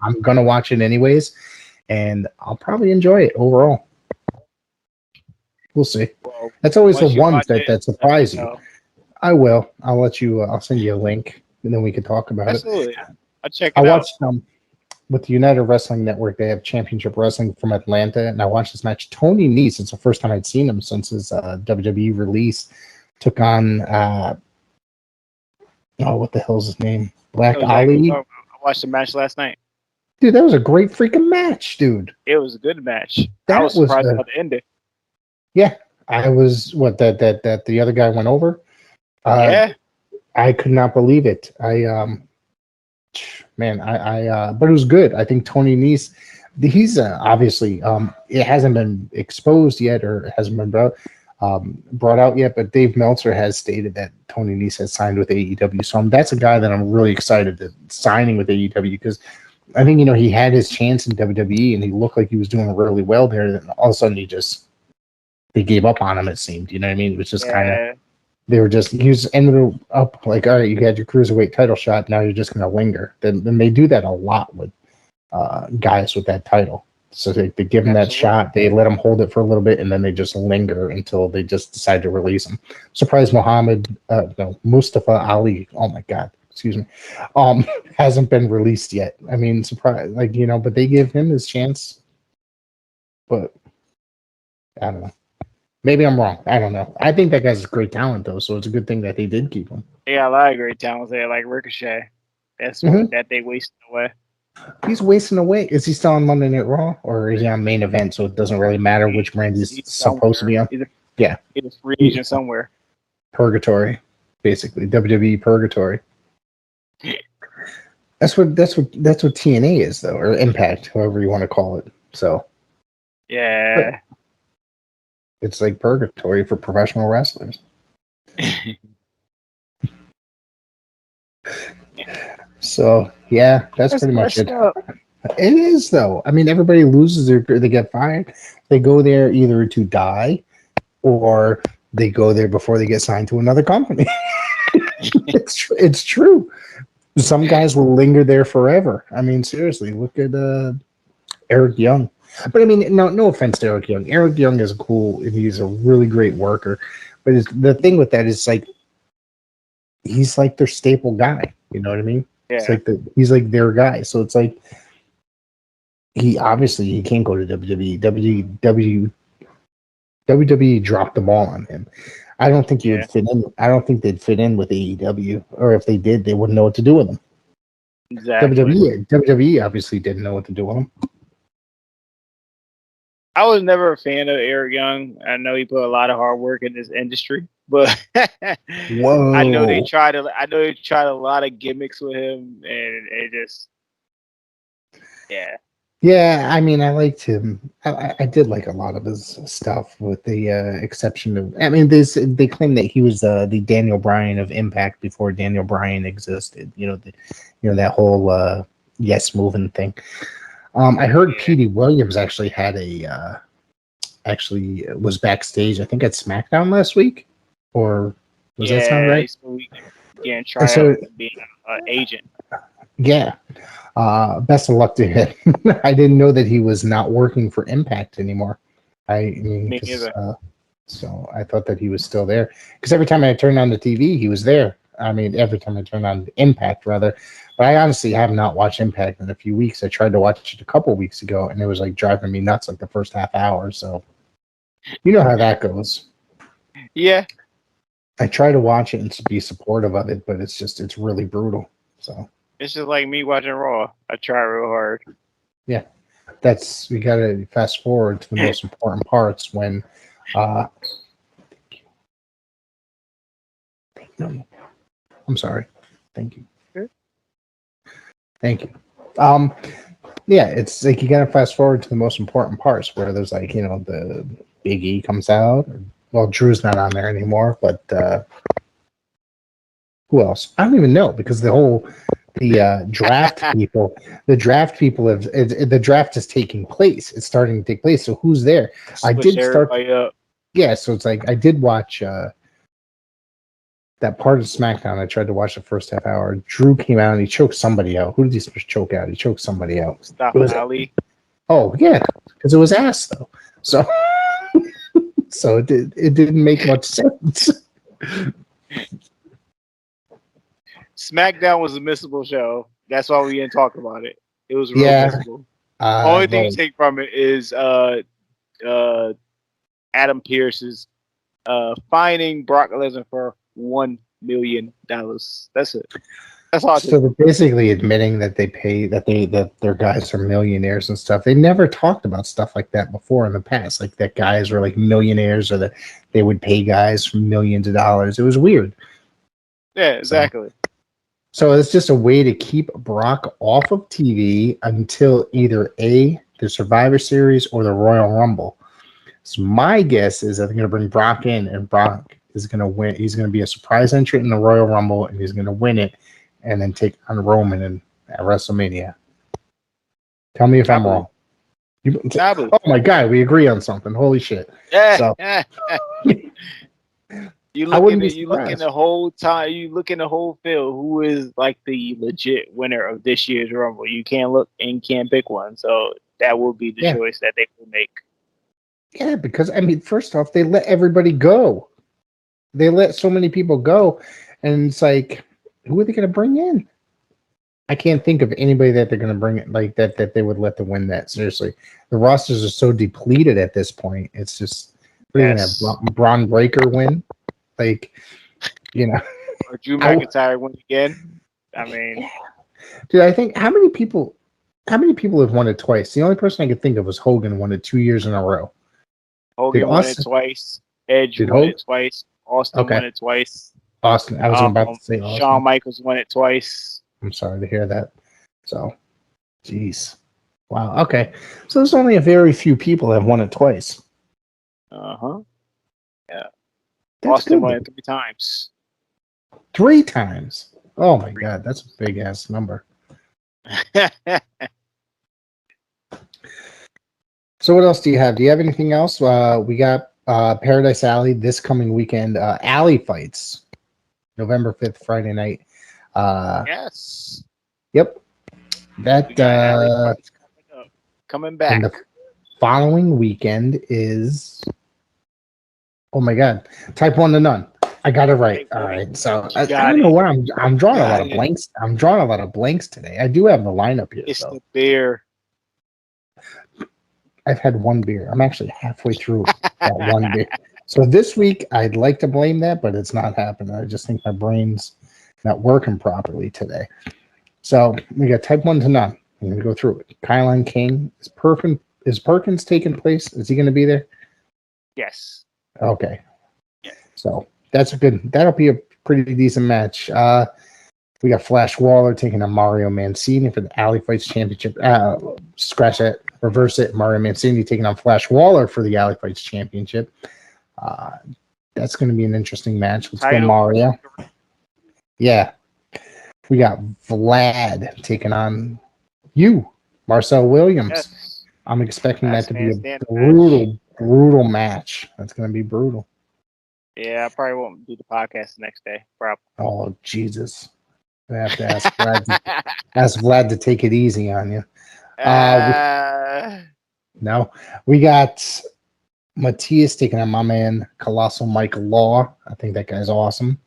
I'm gonna watch it anyways. And I'll probably enjoy it overall. We'll see. Well, that's always the ones that surprise you. I will. I'll let you. I'll send you a link, and then we can talk about it. I'll check it out. I watched with the United Wrestling Network. They have Championship Wrestling from Atlanta, and I watched this match. Tony Nese. It's the first time I'd seen him since his WWE release. Took on what the hell's his name? Black Ali. I watched the match last night. Dude, that was a great freaking match, dude. It was a good match. I was surprised about the ending. Yeah, I was. That the other guy went over? Yeah, I could not believe it. But it was good. I think Tony Nese, He's obviously it hasn't been exposed yet or hasn't been brought out yet, but Dave Meltzer has stated that Tony Nese has signed with AEW. So that's a guy that I'm really excited to signing with AEW because I think, he had his chance in WWE and he looked like he was doing really well there. And then all of a sudden they gave up on him, it seemed. You know what I mean? It was just kind of, he was ended up like, all right, you had your cruiserweight title shot. Now you're just going to linger. Then they do that a lot with guys with that title. So they give him that shot, they let him hold it for a little bit, and then they just linger until they just decide to release him. Surprised Mustafa Ali, oh my God, excuse me, hasn't been released yet. I mean, surprise, but they give him his chance. But I don't know. Maybe I'm wrong. I don't know. I think that guy's a great talent, though, so it's a good thing that they did keep him. Yeah, a lot of great talents there, like Ricochet. That's what that they wasted away. He's wasting away. Is he still on Monday Night Raw, or is he on main event? So it doesn't really matter which brand he's supposed to be on. Yeah, he's a free agent somewhere. Purgatory, basically WWE Purgatory. That's what TNA is, though, or Impact, however you want to call it. So yeah, it's like Purgatory for professional wrestlers. So yeah, that's pretty much it. It is, though. I mean, everybody loses they get fired. They go there either to die, or they go there before they get signed to another company. It's true. Some guys will linger there forever. I mean, seriously, look at Eric Young. But I mean, no offense to Eric Young. Eric Young is cool and he's a really great worker. But the thing with that is he's like their staple guy. You know what I mean? Yeah. It's like he's like their guy. So it's like he can't go to WWE. WWE dropped the ball on him. I don't think he would fit in. I don't think they'd fit in with AEW, or if they did, they wouldn't know what to do with him. Exactly. WWE obviously didn't know what to do with him. I was never a fan of Eric Young. I know he put a lot of hard work in this industry, but Whoa. I know they tried a lot of gimmicks with him, and it just, yeah. Yeah, I mean, I liked him. I did like a lot of his stuff, with the exception of, I mean, they claim that he was the Daniel Bryan of Impact before Daniel Bryan existed. That whole yes moving thing. I heard Petey Williams actually had was backstage, I think at SmackDown last week, or does that sound right? Yeah, try out being an agent. Yeah. Best of luck to him. I didn't know that he was not working for Impact anymore. Me neither. So I thought that he was still there, because every time I turned on the TV, he was there. I mean, every time I turned on Impact, rather. But I honestly have not watched Impact in a few weeks. I tried to watch it a couple of weeks ago, and it was like driving me nuts, like the first half hour. So you know how that goes. Yeah. I try to watch it and to be supportive of it, but it's really brutal. So it's just like me watching Raw. I try real hard. Yeah. We got to fast forward to the most important parts when I'm sorry. Thank you. Sure. Thank you. Yeah, it's like you got to fast forward to the most important parts where there's the Big E comes out. Well, Drew's not on there anymore, but who else? I don't even know, because the draft people, the draft is taking place. It's starting to take place. So who's there? I did start. Yeah, so it's like I did watch that part of SmackDown. I tried to watch the first half hour. Drew came out and he choked somebody out. Who did he choke out? He choked somebody out. Stop Ali. Oh yeah, because it was ass though. So so it didn't make much sense. SmackDown was a missable show. That's why we didn't talk about it. It was real missable. Only thing you take from it is Adam Pearce's fining Brock Lesnar for $1 million. That's it. That's all. So they're basically admitting that that their guys are millionaires and stuff. They never talked about stuff like that before in the past, like that guys were like millionaires, or that they would pay guys for millions of dollars. It was weird. Yeah, exactly. So it's just a way to keep Brock off of TV until either A, the Survivor Series or the Royal Rumble. So my guess is that they're going to bring Brock in, and Brock is going to win. He's going to be a surprise entrant in the Royal Rumble, and he's going to win it, and then take on Roman at WrestleMania. Tell me if I'm wrong. Oh my God, we agree on something. Holy shit! Yeah. So, You look in the whole time. You look in the whole field. Who is like the legit winner of this year's Rumble? You can't look and can't pick one. So that will be the choice that they will make. Yeah, because I mean, first off, they let everybody go. They let so many people go, and it's like, who are they going to bring in? I can't think of anybody that they're going to bring like that they would let to win that. Seriously, the rosters are so depleted at this point. It's just we're going to have Braun Breaker win, like or Drew McIntyre win again. I mean, dude, I think how many people have won it twice? The only person I could think of was Hogan, won it 2 years in a row. Hogan won it twice. Edge won it twice. Austin won it twice. Austin, I was about to say Austin. Shawn Michaels won it twice. I'm sorry to hear that. So, jeez. Wow. Okay. So there's only a very few people that have won it twice. Yeah. That's Austin good. won it 3 times. 3 times. Oh my God, that's a big ass number. So what else do you have? Do you have anything else? We got Paradise Alley this coming weekend. Alley fights, November 5th, Friday night. Yes. Yep. That coming back. And the following weekend is, oh my God, Type 1 to None. I got it right. All right. So I don't know where I'm drawing a lot of blanks. I'm drawing a lot of blanks today. I do have the lineup here. It's the beer. I've had 1 beer. I'm actually halfway through that 1 beer. So this week, I'd like to blame that, but it's not happening. I just think my brain's not working properly today. So we got Type 1 to None. I'm going to go through it. Kylan King. Is Perkins taking place? Is he going to be there? Yes. Okay. Yeah. So that'll be a pretty decent match. We got Flash Waller taking on Mario Mancini for the Alley Fights Championship. Scratch that. Reverse it. Mario Mancini taking on Flash Waller for the Alley Fights Championship. That's going to be an interesting match. Let's go Mario. Yeah. We got Vlad taking on Marcel Williams. Yes. I'm expecting that to be a brutal match. That's going to be brutal. Yeah, I probably won't do the podcast the next day. Probably. Oh, Jesus. I have to ask Vlad to take it easy on you. No, we got Matthias taking on my man Colossal Mike Law. I think that guy's awesome.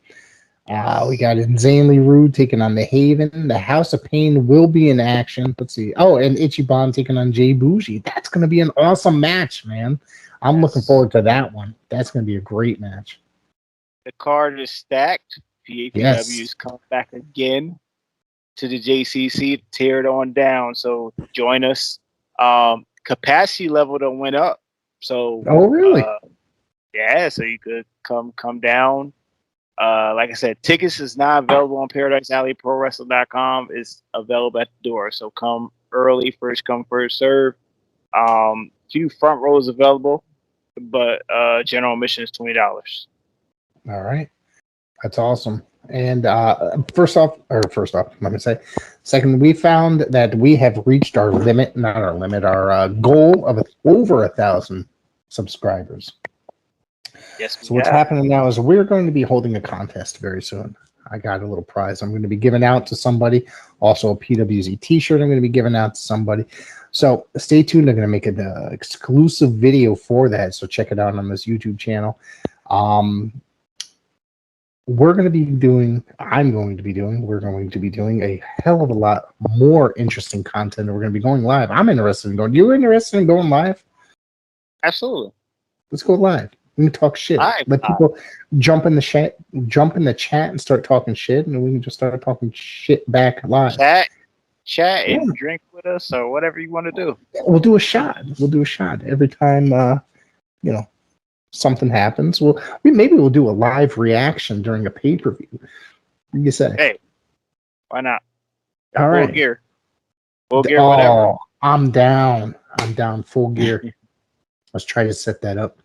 We got Insanely Rude taking on the Haven. The House of Pain will be in action. Let's see. Oh, and Ichiban taking on Jay Bougie. That's going to be an awesome match, man. I'm looking forward to that one. That's going to be a great match. The card is stacked. PAPW's come back again to the JCC to tear it on down. So join us. Capacity level that went up. So really? Yeah. So you could come down. Like I said, tickets is not available on Paradise Alley. ProWrestling.com is available at the door. So come early, first come, first serve. Few front rows available, but general admission is $20. All right. That's awesome. And first off, let me say, second, we found that we have reached our limit, not our limit, our goal of over 1,000 subscribers. Yes. So what's happening now is we're going to be holding a contest very soon. I got a little prize I'm going to be giving out to somebody. Also a PWZ t-shirt I'm going to be giving out to somebody. So stay tuned. I'm going to make an exclusive video for that. So check it out on this YouTube channel. We're going to be doing a hell of a lot more interesting content. We're going to be going live. I'm interested in going. You interested in going live? Absolutely. Let's go live. We can talk shit. Let people jump in the chat and start talking shit, and we can just start talking shit back live. Chat and drink with us or whatever you want to do. We'll do a shot. Every time something happens. Maybe we'll do a live reaction during a pay-per-view. What do you say? Hey, why not? All right. Full gear, whatever. I'm down. I'm down full gear. Let's try to set that up.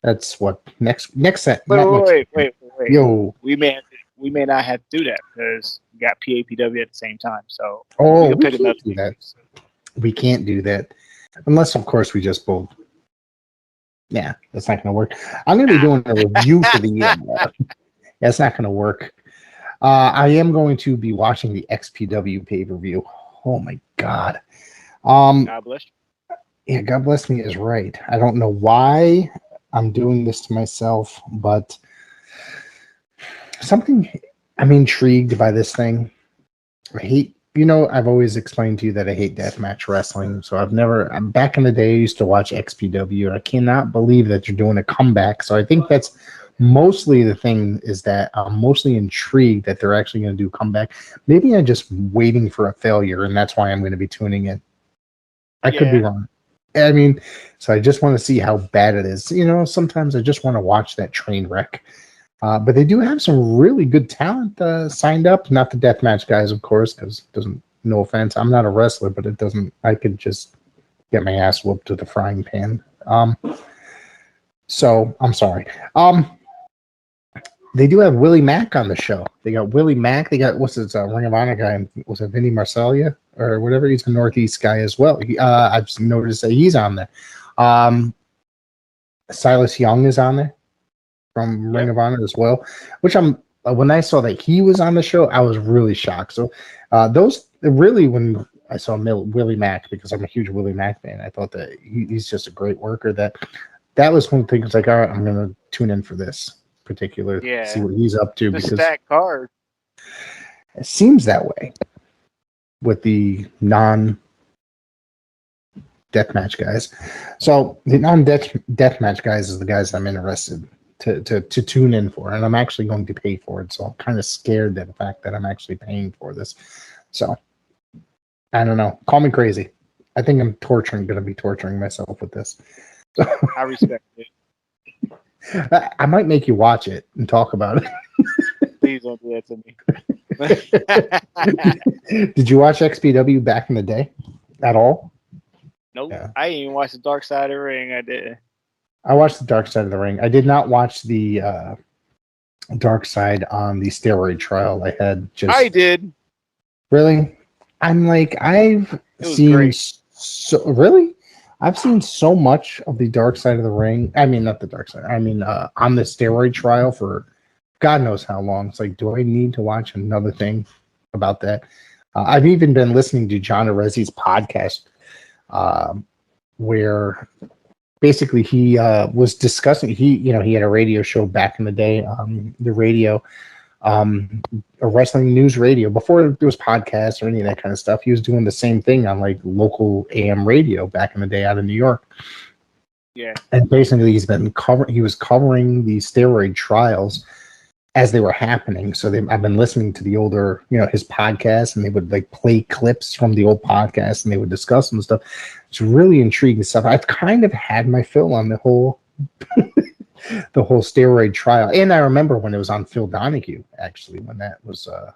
That's what next set. Wait. Yo. We may not have to do that because we got PAPW at the same time. So Oh, can we pick another can't do that. We can't do that unless, of course, we just both. Yeah, that's not going to work. I'm going to be doing a review for the. That's not going to work. I am going to be watching the XPW pay-per-view. Oh my God. God bless you. Yeah, God bless me is right. I don't know why I'm doing this to myself, but I'm intrigued by this thing. I've always explained to you that I hate deathmatch wrestling. So back in the day, I used to watch XPW. I cannot believe that you're doing a comeback. So I think that's mostly the thing, is that I'm mostly intrigued that they're actually going to do a comeback. Maybe I'm just waiting for a failure, and that's why I'm going to be tuning in. I could be wrong. I mean, so I just want to see how bad it is. Sometimes I just want to watch that train wreck. But they do have some really good talent signed up. Not the deathmatch guys, of course, because no offense, I'm not a wrestler, but I could just get my ass whooped with a frying pan. So I'm sorry. They do have Willie Mack on the show. They got Willie Mack. They got, what's his Ring of Honor guy? Was it Vinny Marcellia or whatever? He's a Northeast guy as well. I've noticed that he's on there. Silas Young is on there from Ring of Honor as well, which when I saw that he was on the show, I was really shocked. So when I saw Willie Mack, because I'm a huge Willie Mack fan, I thought that he's just a great worker. That was one thing. It's like, all right, I'm going to tune in for this particular, see what he's up to. Because stack card. It seems that way with the non-deathmatch guys. So the non-deathmatch guys is the guys I'm interested to tune in for, and I'm actually going to pay for it. So I'm kind of scared at the fact that I'm actually paying for this. So I don't know. Call me crazy. I think I'm going to be torturing myself with this. So, I respect it. I might make you watch it and talk about it. Please don't do that to me. Did you watch XPW back in the day at all? Nope. Yeah. I didn't even watch the Dark Side of the Ring. I did. I watched the Dark Side of the Ring. I did not watch the Dark Side on the steroid trial. I did. Really? I'm like, I've seen really? I've seen so much of the Dark Side of the Ring. I mean, not the Dark Side. I mean, on the steroid trial for God knows how long. It's like, do I need to watch another thing about that? I've even been listening to John Orezzi's podcast, where basically he was discussing. He had a radio show back in the day, the radio, a wrestling news radio, before there was podcasts or any of that kind of stuff. He was doing the same thing on like local AM radio back in the day out of New York. Yeah. And basically he was covering the steroid trials as they were happening. So I've been listening to the older, his podcast, and they would like play clips from the old podcast and they would discuss some stuff. It's really intriguing stuff. I've kind of had my fill on the whole the whole steroid trial. And I remember when it was on Phil Donahue, actually, when that was I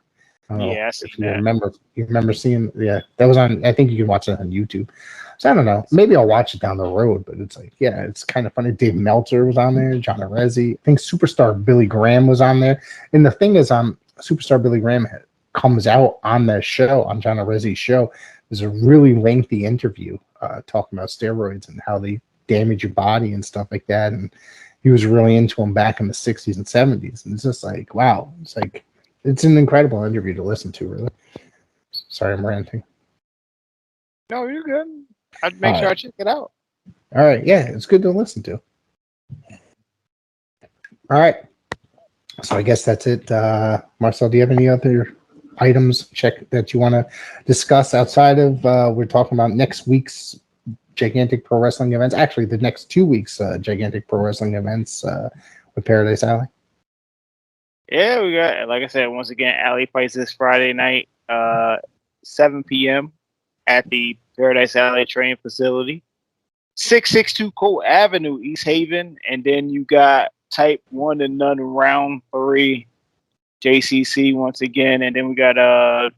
don't know if you remember seeing, that was on, I think you can watch it on YouTube. So I don't know, maybe I'll watch it down the road, but it's like, it's kind of funny. Dave Meltzer was on there, John Orezzi, I think Superstar Billy Graham was on there. And the thing is, Superstar Billy Graham comes out on the show, on John Orezzi's show. There's a really lengthy interview talking about steroids and how they damage your body and stuff like that. And he was really into them back in the 60s and 70s. And it's just like, wow. It's like, it's an incredible interview to listen to, really. Sorry, I'm ranting. No, you're good. I'd make sure I check it out. All right. Yeah, it's good to listen to. All right. So I guess that's it. Marcel, do you have any other items that you want to discuss outside of, we're talking about next week's Gigantic Pro Wrestling events? Actually, the next 2 weeks Gigantic Pro Wrestling events with Paradise Alley. Yeah, we got, like I said, once again, Alley fights this Friday night, 7 p.m. at the Paradise Alley Train Facility, 662 Cole Avenue, East Haven. And then you got Type 1 and None Round 3, JCC once again. And then we got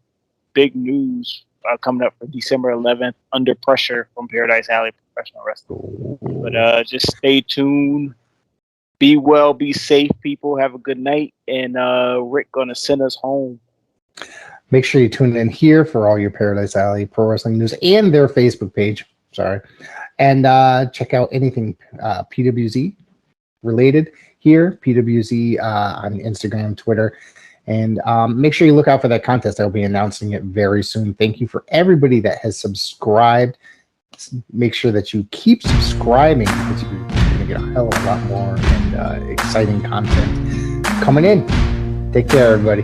big news coming up for December 11th, Under Pressure from Paradise Alley Professional Wrestling. But just stay tuned. Be well, be safe, people. Have a good night. And Rick going to send us home. Make sure you tune in here for all your Paradise Alley Pro Wrestling news and their Facebook page. Sorry. And check out anything PWZ related here. PWZ on Instagram, Twitter. And make sure you look out for that contest. I'll be announcing it very soon. Thank you for everybody that has subscribed. Make sure that you keep subscribing because you're going to get a hell of a lot more and exciting content coming in. Take care, everybody.